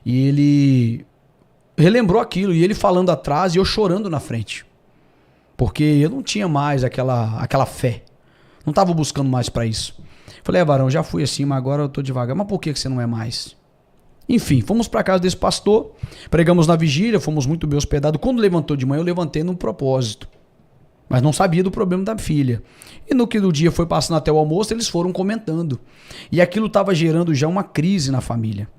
E ele relembrou aquilo, e ele falando atrás e eu chorando na frente. Porque eu não tinha mais aquela fé. Não estava buscando mais para isso. Falei, varão, já fui assim, mas agora eu tô devagar. Mas por que você não é mais? Enfim, fomos para casa desse pastor, pregamos na vigília, fomos muito bem hospedados. Quando levantou de manhã, eu levantei num propósito. Mas não sabia do problema da filha. E no que do dia foi passando até o almoço, eles foram comentando. E aquilo estava gerando já uma crise na família.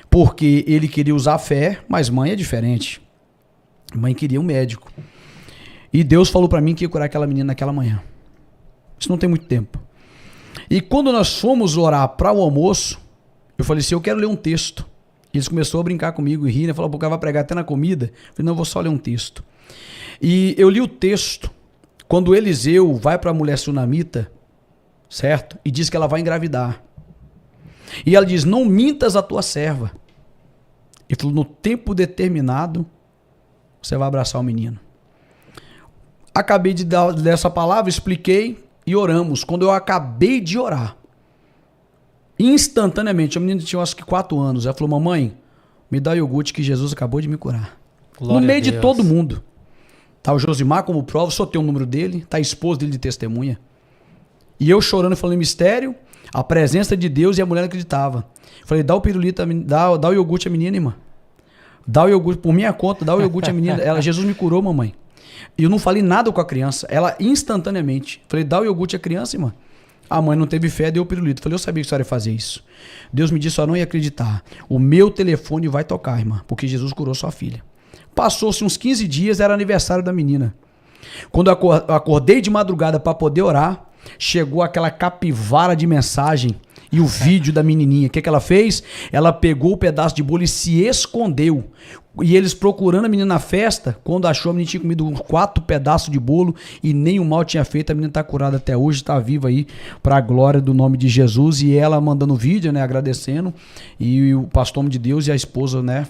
Porque ele queria usar a fé, mas mãe é diferente. Mãe queria um médico. E Deus falou para mim que ia curar aquela menina naquela manhã. Isso não tem muito tempo. E quando nós fomos orar para o almoço, eu falei assim, eu quero ler um texto. E eles começaram a brincar comigo e rir, né? Falaram, o cara vai pregar até na comida. Eu falei, não, eu vou só ler um texto. E eu li o texto quando Eliseu vai para a mulher sunamita, certo? E diz que ela vai engravidar. E ela diz, não mintas a tua serva. Ele falou, no tempo determinado, você vai abraçar o menino. Acabei de dar essa palavra, expliquei e oramos. Quando eu acabei de orar, instantaneamente, a menina tinha acho que 4 anos. Ela falou, mamãe, me dá iogurte que Jesus acabou de me curar. Glória no meio de todo mundo. Tá o Josimar como prova, só tem o número dele, tá a esposa dele de testemunha. E eu chorando, falando em mistério, a presença de Deus e a mulher não acreditava. Falei, dá o pirulito, dá o iogurte à menina, irmã. Dá o iogurte, por minha conta, dá o iogurte à menina. Ela, Jesus me curou, mamãe. E eu não falei nada com a criança. Ela instantaneamente. Falei, dá o iogurte à criança, irmã. A mãe não teve fé, deu o pirulito. Falei, eu sabia que a senhora ia fazer isso. Deus me disse, só não ia acreditar. O meu telefone vai tocar, irmã, porque Jesus curou sua filha. Passou-se uns 15 dias, era aniversário da menina. Quando eu acordei de madrugada para poder orar, chegou aquela capivara de mensagem e o vídeo da menininha. O que ela fez? Ela pegou o pedaço de bolo e se escondeu. E eles procurando a menina na festa, quando achou, a menina tinha comido 4 pedaços de bolo e nenhum mal tinha feito. A menina está curada até hoje, está viva aí para a glória do nome de Jesus. E ela mandando vídeo, né, agradecendo. E o pastor homem de Deus e a esposa, né,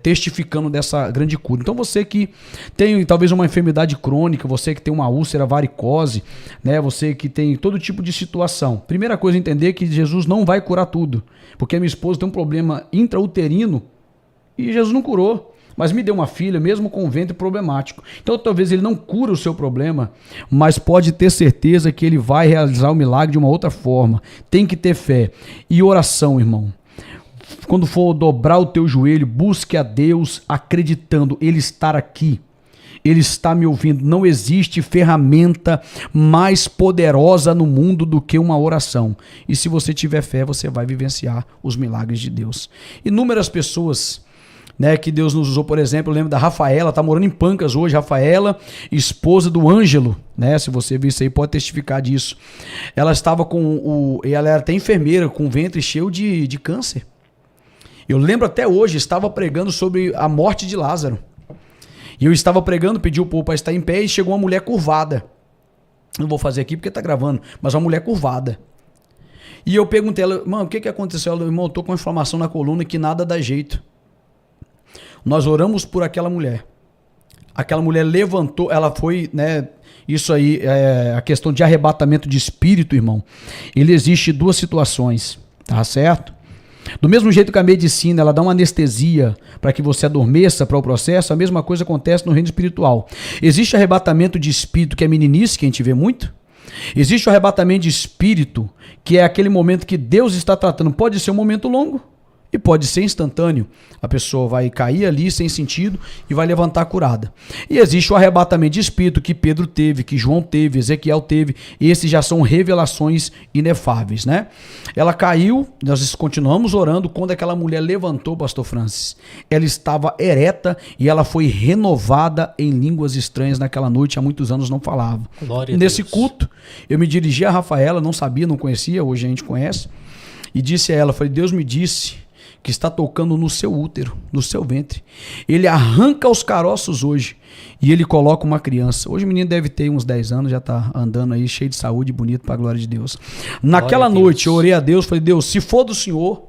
testificando dessa grande cura. Então você que tem talvez uma enfermidade crônica, você que tem uma úlcera, varicose, né, você que tem todo tipo de situação. Primeira coisa, entender que Jesus não vai curar tudo, porque a minha esposa tem um problema intrauterino e Jesus não curou, mas me deu uma filha, mesmo com um ventre problemático. Então talvez ele não cura o seu problema, mas pode ter certeza que ele vai realizar o milagre de uma outra forma. Tem que ter fé. E oração, irmão. Quando for dobrar o teu joelho, busque a Deus acreditando, Ele está aqui, Ele está me ouvindo. Não existe ferramenta mais poderosa no mundo do que uma oração. E se você tiver fé, você vai vivenciar os milagres de Deus. Inúmeras pessoas, né, que Deus nos usou, por exemplo, eu lembro da Rafaela, está morando em Pancas hoje, Rafaela, esposa do Ângelo, né, se você viu isso aí, pode testificar disso. Ela estava ela era até enfermeira, com o ventre cheio de câncer. Eu lembro até hoje, estava pregando sobre a morte de Lázaro. E eu estava pregando, pedi o povo para estar em pé e chegou uma mulher curvada. Não vou fazer aqui porque tá gravando, mas uma mulher curvada. E eu perguntei a ela, mano, o que aconteceu? Ela, irmão, eu tô com inflamação na coluna que nada dá jeito. Nós oramos por aquela mulher. Aquela mulher levantou, ela foi, né? Isso aí, a questão de arrebatamento de espírito, irmão. Ele existe duas situações, tá certo? Do mesmo jeito que a medicina, ela dá uma anestesia para que você adormeça para o processo, a mesma coisa acontece no reino espiritual. Existe arrebatamento de espírito, que é meninice, que a gente vê muito. Existe o arrebatamento de espírito, que é aquele momento que Deus está tratando. Pode ser um momento longo e pode ser instantâneo. A pessoa vai cair ali sem sentido e vai levantar curada. E existe o arrebatamento de espírito que Pedro teve, que João teve, Ezequiel teve. E esses já são revelações inefáveis, né? Ela caiu, nós continuamos orando. Quando aquela mulher levantou, pastor Francis, ela estava ereta e ela foi renovada em línguas estranhas naquela noite. Há muitos anos não falava. Glória a Nesse Deus. culto, eu me dirigi a Rafaela, não sabia, não conhecia, hoje a gente conhece. E disse a ela, falei, Deus me disse que está tocando no seu útero, no seu ventre. Ele arranca os caroços hoje e ele coloca uma criança. Hoje o menino deve ter uns 10 anos, já está andando aí, cheio de saúde, bonito, para a glória de Deus. Naquela noite eu orei a Deus, falei, Deus, se for do Senhor,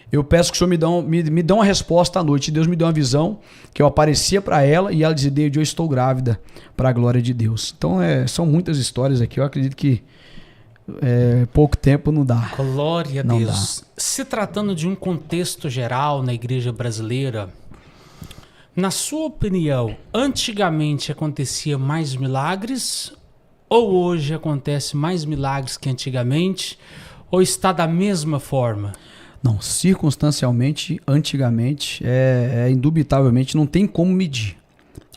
eu peço que o Senhor me dê uma resposta à noite. Deus me deu uma visão que eu aparecia para ela e ela dizia, Deus, eu estou grávida, para a glória de Deus. Então são muitas histórias aqui, eu acredito que pouco tempo não dá. Glória a Não Deus. dá. Se tratando de um contexto geral na igreja brasileira, na sua opinião, antigamente acontecia mais milagres ou hoje acontece mais milagres que antigamente ou está da mesma forma? Não, circunstancialmente, antigamente, indubitavelmente, não tem como medir.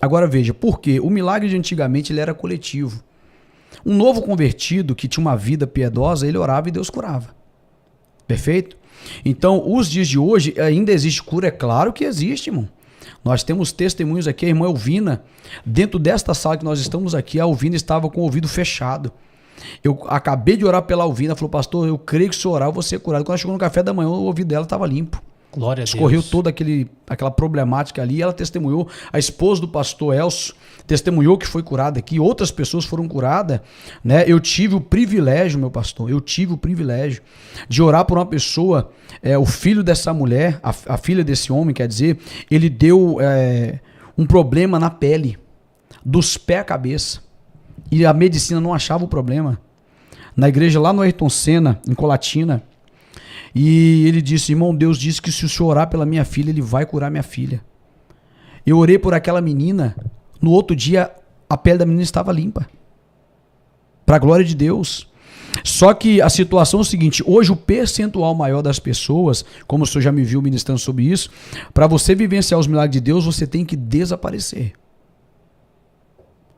Agora veja, por quê? O milagre de antigamente ele era coletivo. Um novo convertido que tinha uma vida piedosa, ele orava e Deus curava. Perfeito? Então, os dias de hoje, ainda existe cura? É claro que existe, irmão. Nós temos testemunhos aqui, a irmã Elvina, dentro desta sala que nós estamos aqui, a Elvina estava com o ouvido fechado. Eu acabei de orar pela Elvina, falou, pastor, eu creio que se orar eu vou ser curado. Quando ela chegou no café da manhã, o ouvido dela estava limpo. Glória a Deus. Escorreu toda aquela problemática ali, ela testemunhou, a esposa do pastor Elcio testemunhou que foi curada aqui, outras pessoas foram curadas, né? Eu tive o privilégio, meu pastor, de orar por uma pessoa, o filho dessa mulher, a filha desse homem, quer dizer, ele deu um problema na pele, dos pés à cabeça, e a medicina não achava o problema. Na igreja lá no Ayrton Senna, em Colatina, e ele disse, irmão, Deus disse que se o senhor orar pela minha filha, ele vai curar minha filha. Eu orei por aquela menina, no outro dia a pele da menina estava limpa. Para a glória de Deus. Só que a situação é o seguinte, hoje o percentual maior das pessoas, como o senhor já me viu ministrando sobre isso, para você vivenciar os milagres de Deus, você tem que desaparecer.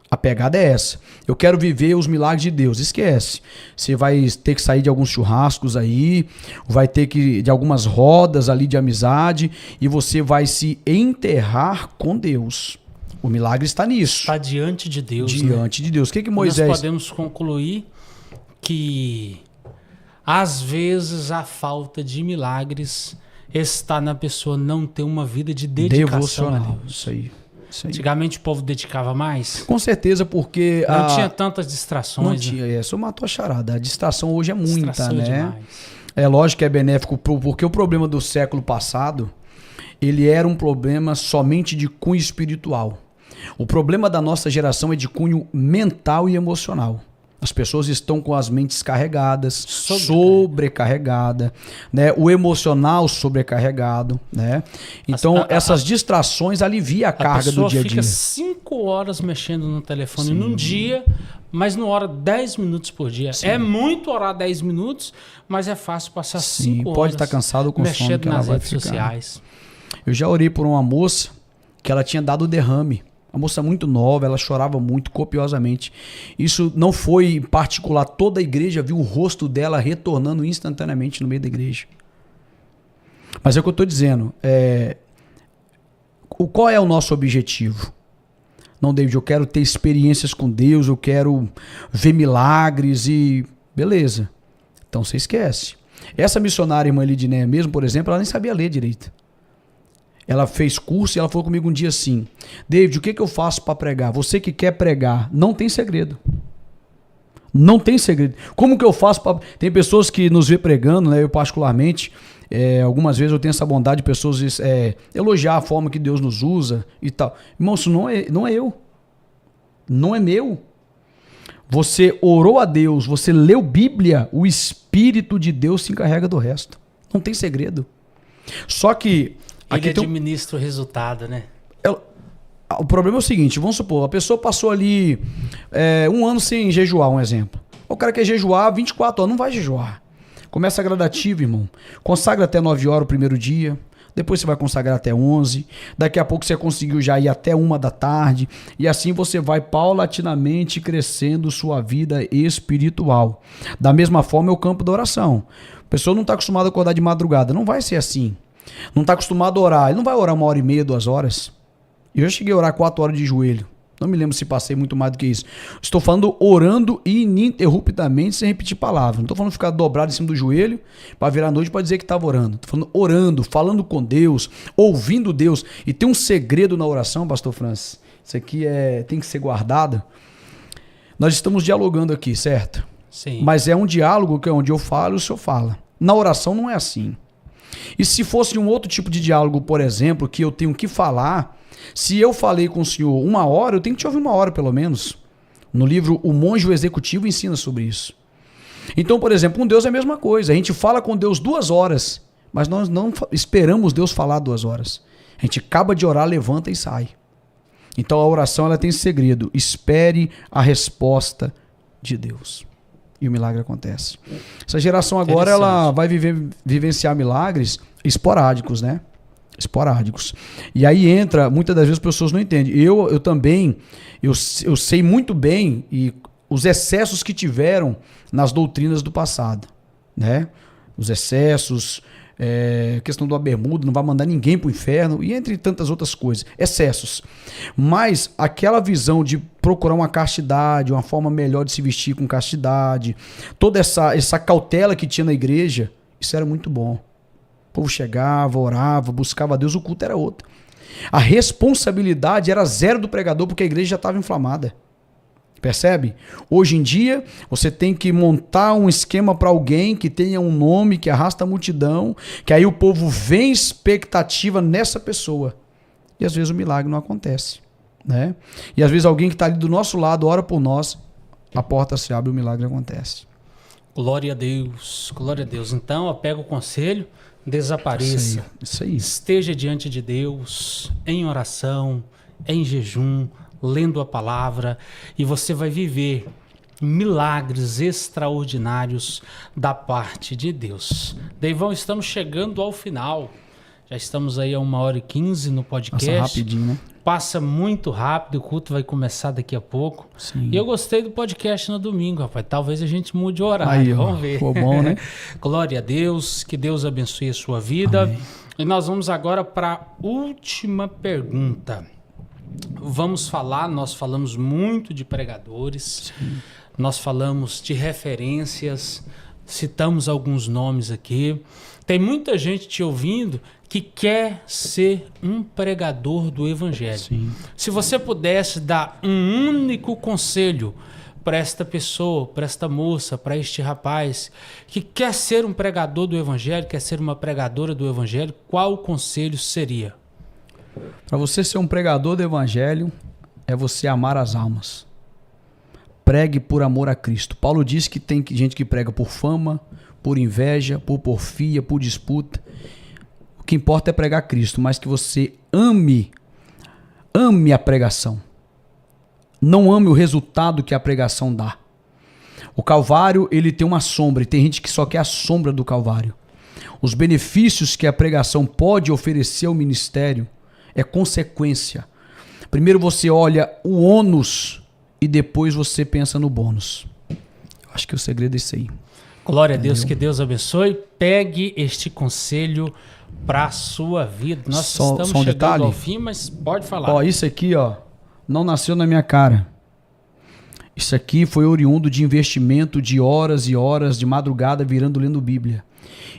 A pegada é essa. Eu quero viver os milagres de Deus. Esquece. Você vai ter que sair de alguns churrascos aí, vai ter que de algumas rodas ali de amizade e você vai se enterrar com Deus. O milagre está nisso. Está diante de Deus. Diante de Deus. O que Moisés... Nós podemos concluir que às vezes a falta de milagres está na pessoa não ter uma vida de dedicação a Deus. Isso aí. Antigamente o povo dedicava mais? Com certeza, porque... Não tinha tantas distrações. Não tinha, só matou a charada. A distração hoje é muita, né? Demais. É lógico que é benéfico, porque o problema do século passado, ele era um problema somente de cunho espiritual. O problema da nossa geração é de cunho mental e emocional. As pessoas estão com as mentes carregadas, sobrecarregadas, né? O emocional sobrecarregado, né? Então, essas distrações aliviam a carga do dia a dia. A pessoa fica 5 horas mexendo no telefone num dia, mas não ora 10 minutos por dia. Sim. É muito orar 10 minutos, mas é fácil passar 5 horas pode estar cansado com mexendo sono nas redes sociais. Eu já orei por uma moça que ela tinha dado derrame. Uma moça muito nova, ela chorava muito, copiosamente. Isso não foi em particular, toda a igreja viu o rosto dela retornando instantaneamente no meio da igreja. Mas é o que eu estou dizendo. Qual é o nosso objetivo? Não, David, eu quero ter experiências com Deus, eu quero ver milagres e... Beleza. Então você esquece. Essa missionária, irmã Lidinéia mesmo, por exemplo, ela nem sabia ler direito. Ela fez curso e ela falou comigo um dia assim: David, o que eu faço para pregar? Você que quer pregar, não tem segredo. Não tem segredo. Como que eu faço para... Tem pessoas que nos vê pregando, né? Eu particularmente, algumas vezes eu tenho essa bondade de pessoas elogiar a forma que Deus nos usa e tal. Irmão, isso não é eu. Não é meu. Você orou a Deus, você leu Bíblia, o Espírito de Deus se encarrega do resto. Não tem segredo. Só que... Ele administra o resultado, né? O problema é o seguinte, vamos supor, a pessoa passou ali 1 ano sem jejuar, um exemplo. O cara quer jejuar 24 horas, não vai jejuar. Começa gradativo, irmão. Consagra até 9 horas o primeiro dia, depois você vai consagrar até 11, daqui a pouco você conseguiu já ir até 1 da tarde, e assim você vai paulatinamente crescendo sua vida espiritual. Da mesma forma é o campo da oração. A pessoa não está acostumada a acordar de madrugada, não vai ser assim. Não está acostumado a orar, ele não vai orar 1h30, 2 horas. Eu já cheguei a orar 4 horas de joelho. Não me lembro se passei muito mais do que isso. Estou falando orando ininterruptamente, sem repetir palavras. Não estou falando ficar dobrado em cima do joelho para virar a noite para dizer que estava orando. Estou falando orando, falando com Deus, ouvindo Deus. E tem um segredo na oração, pastor Francis. Isso aqui tem que ser guardado. Nós estamos dialogando aqui, certo? Sim. Mas é um diálogo que é onde eu falo e o senhor fala. Na oração não é assim. E se fosse um outro tipo de diálogo, por exemplo, que eu tenho que falar... Se eu falei com o senhor 1 hora, eu tenho que te ouvir 1 hora pelo menos. No livro O Monge o Executivo ensina sobre isso. Então, por exemplo, com Deus é a mesma coisa. A gente fala com Deus 2 horas, mas nós não esperamos Deus falar 2 horas. A gente acaba de orar, levanta e sai. Então a oração ela tem esse segredo. Espere a resposta de Deus. E o milagre acontece. Essa geração agora ela vai vivenciar milagres esporádicos, né? Esporádicos. E aí entra, muitas das vezes as pessoas não entendem. Eu também, eu sei muito bem os excessos que tiveram nas doutrinas do passado, né? Os excessos, questão do bermuda, não vai mandar ninguém para o inferno, e entre tantas outras coisas, excessos. Mas aquela visão de procurar uma castidade, uma forma melhor de se vestir com castidade, toda essa cautela que tinha na igreja, isso era muito bom. O povo chegava, orava, buscava a Deus, o culto era outro. A responsabilidade era zero do pregador, porque a igreja já estava inflamada. Percebe? Hoje em dia, você tem que montar um esquema para alguém que tenha um nome, que arrasta a multidão, que aí o povo vem expectativa nessa pessoa. E às vezes o milagre não acontece, né? E às vezes alguém que está ali do nosso lado ora por nós, a porta se abre e o milagre acontece. Glória a Deus, glória a Deus. Então, pega o conselho, desapareça. Isso aí. Esteja diante de Deus, em oração, em jejum, lendo a palavra, e você vai viver milagres extraordinários da parte de Deus. Deivão, estamos chegando ao final. Já estamos aí a 1h15 no podcast. Passa rapidinho, né? Passa muito rápido, o culto vai começar daqui a pouco. Sim. E eu gostei do podcast no domingo, rapaz. Talvez a gente mude o horário, aí, vamos ver. Ficou bom, né? Glória a Deus, que Deus abençoe a sua vida. Amém. E nós vamos agora para a última pergunta. Nós falamos muito de pregadores, sim, nós falamos de referências, citamos alguns nomes aqui. Tem muita gente te ouvindo que quer ser um pregador do evangelho. Sim. Se você pudesse dar um único conselho para esta pessoa, para esta moça, para este rapaz que quer ser um pregador do evangelho, quer ser uma pregadora do evangelho, qual conselho seria? Para você ser um pregador do evangelho, é você amar as almas. Pregue por amor a Cristo. Paulo diz que tem gente que prega por fama, por inveja, por porfia, por disputa. O que importa é pregar Cristo, mas que você ame a pregação. Não ame o resultado que a pregação dá. O Calvário, ele tem uma sombra, e tem gente que só quer a sombra do Calvário. Os benefícios que a pregação pode oferecer ao ministério é consequência. Primeiro você olha o ônus e depois você pensa no bônus. Eu acho que o segredo é isso aí. Glória a Deus, que Deus abençoe. Pegue este conselho para a sua vida. Nós estamos chegando ao fim, mas pode falar. Ó, isso aqui, ó, não nasceu na minha cara. Isso aqui foi oriundo de investimento de horas e horas de madrugada virando lendo Bíblia.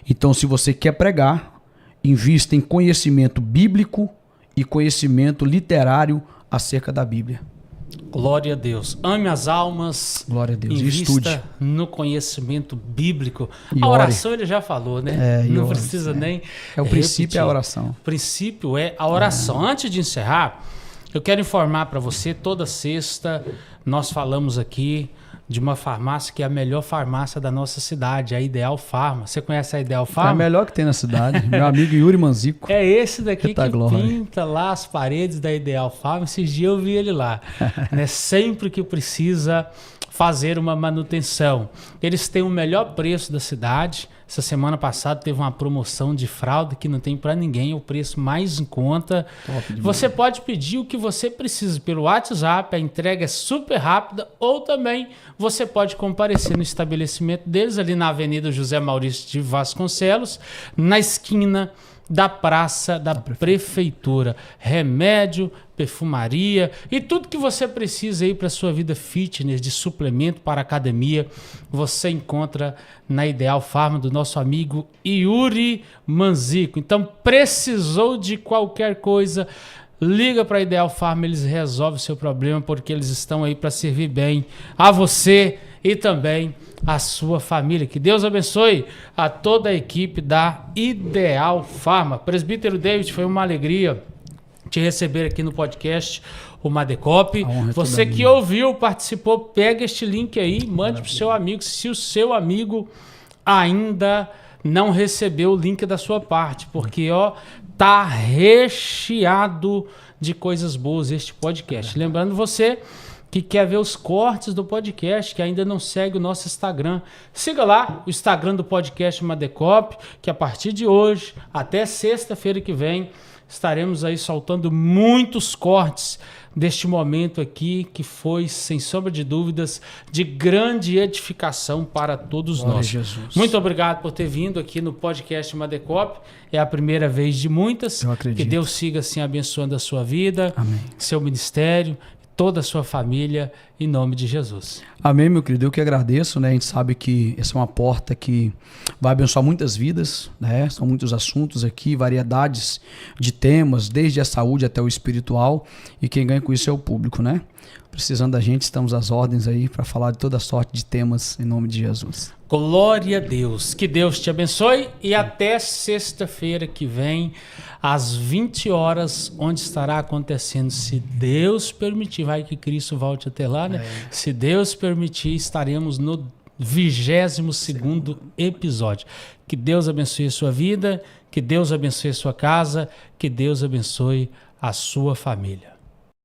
Então, se você quer pregar, invista em conhecimento bíblico e conhecimento literário acerca da Bíblia. Glória a Deus. Ame as almas. Glória a Deus. Invista Estude no conhecimento bíblico. E a ore. oração ele já falou, né? Não ore, precisa nem o princípio repetir. é a oração. O princípio é a oração. Antes de encerrar, eu quero informar para você, toda sexta nós falamos aqui de uma farmácia que é a melhor farmácia da nossa cidade, a Ideal Farma. Você conhece a Ideal É a Farma? melhor que tem na cidade. Meu amigo Yuri Manzico. É esse daqui Eita que glória. pinta lá as paredes da Ideal Farma. Esses dias eu vi ele lá. Né? Sempre que precisa fazer uma manutenção. Eles têm o melhor preço da cidade. Essa semana passada teve uma promoção de fralda que não tem para ninguém, é o preço mais em conta. Você pode pedir o que você precisa pelo WhatsApp, a entrega é super rápida, ou também você pode comparecer no estabelecimento deles ali na Avenida José Maurício de Vasconcelos, na esquina da Praça da Prefeitura. Remédio, perfumaria e tudo que você precisa aí para sua vida fitness, de suplemento para academia, você encontra na Ideal Farma do nosso amigo Yuri Manzico. Então, precisou de qualquer coisa, liga para a Ideal Farma, eles resolvem o seu problema, porque eles estão aí para servir bem a você e também a sua família. Que Deus abençoe a toda a equipe da Ideal Farma. Presbítero David, foi uma alegria te receber aqui no podcast o Madecop. Você que ouviu, participou, pega este link aí, mande para o seu amigo. Se o seu amigo ainda não recebeu o link da sua parte, porque tá recheado de coisas boas este podcast. Lembrando você que quer ver os cortes do podcast, que ainda não segue o nosso Instagram, siga lá o Instagram do podcast Madecop, que a partir de hoje até sexta-feira que vem estaremos aí soltando muitos cortes deste momento aqui, que foi, sem sombra de dúvidas, de grande edificação para todos nós. Jesus. Muito obrigado por ter vindo aqui no podcast Madecop. É a primeira vez de muitas. Eu acredito. Que Deus siga assim abençoando a sua vida, Amém. seu ministério, toda a sua família, em nome de Jesus. Amém, meu querido. Eu que agradeço, né? A gente sabe que essa é uma porta que vai abençoar muitas vidas, né? São muitos assuntos aqui, variedades de temas, desde a saúde até o espiritual. E quem ganha com isso é o público, né? Precisando da gente, estamos às ordens aí para falar de toda sorte de temas em nome de Jesus. Glória a Deus. Que Deus te abençoe e até sexta-feira que vem, às 20 horas, onde estará acontecendo, se Deus permitir, vai que Cristo volte até lá, né? Se Deus permitir, estaremos no 22º episódio. Que Deus abençoe a sua vida, que Deus abençoe a sua casa, que Deus abençoe a sua família.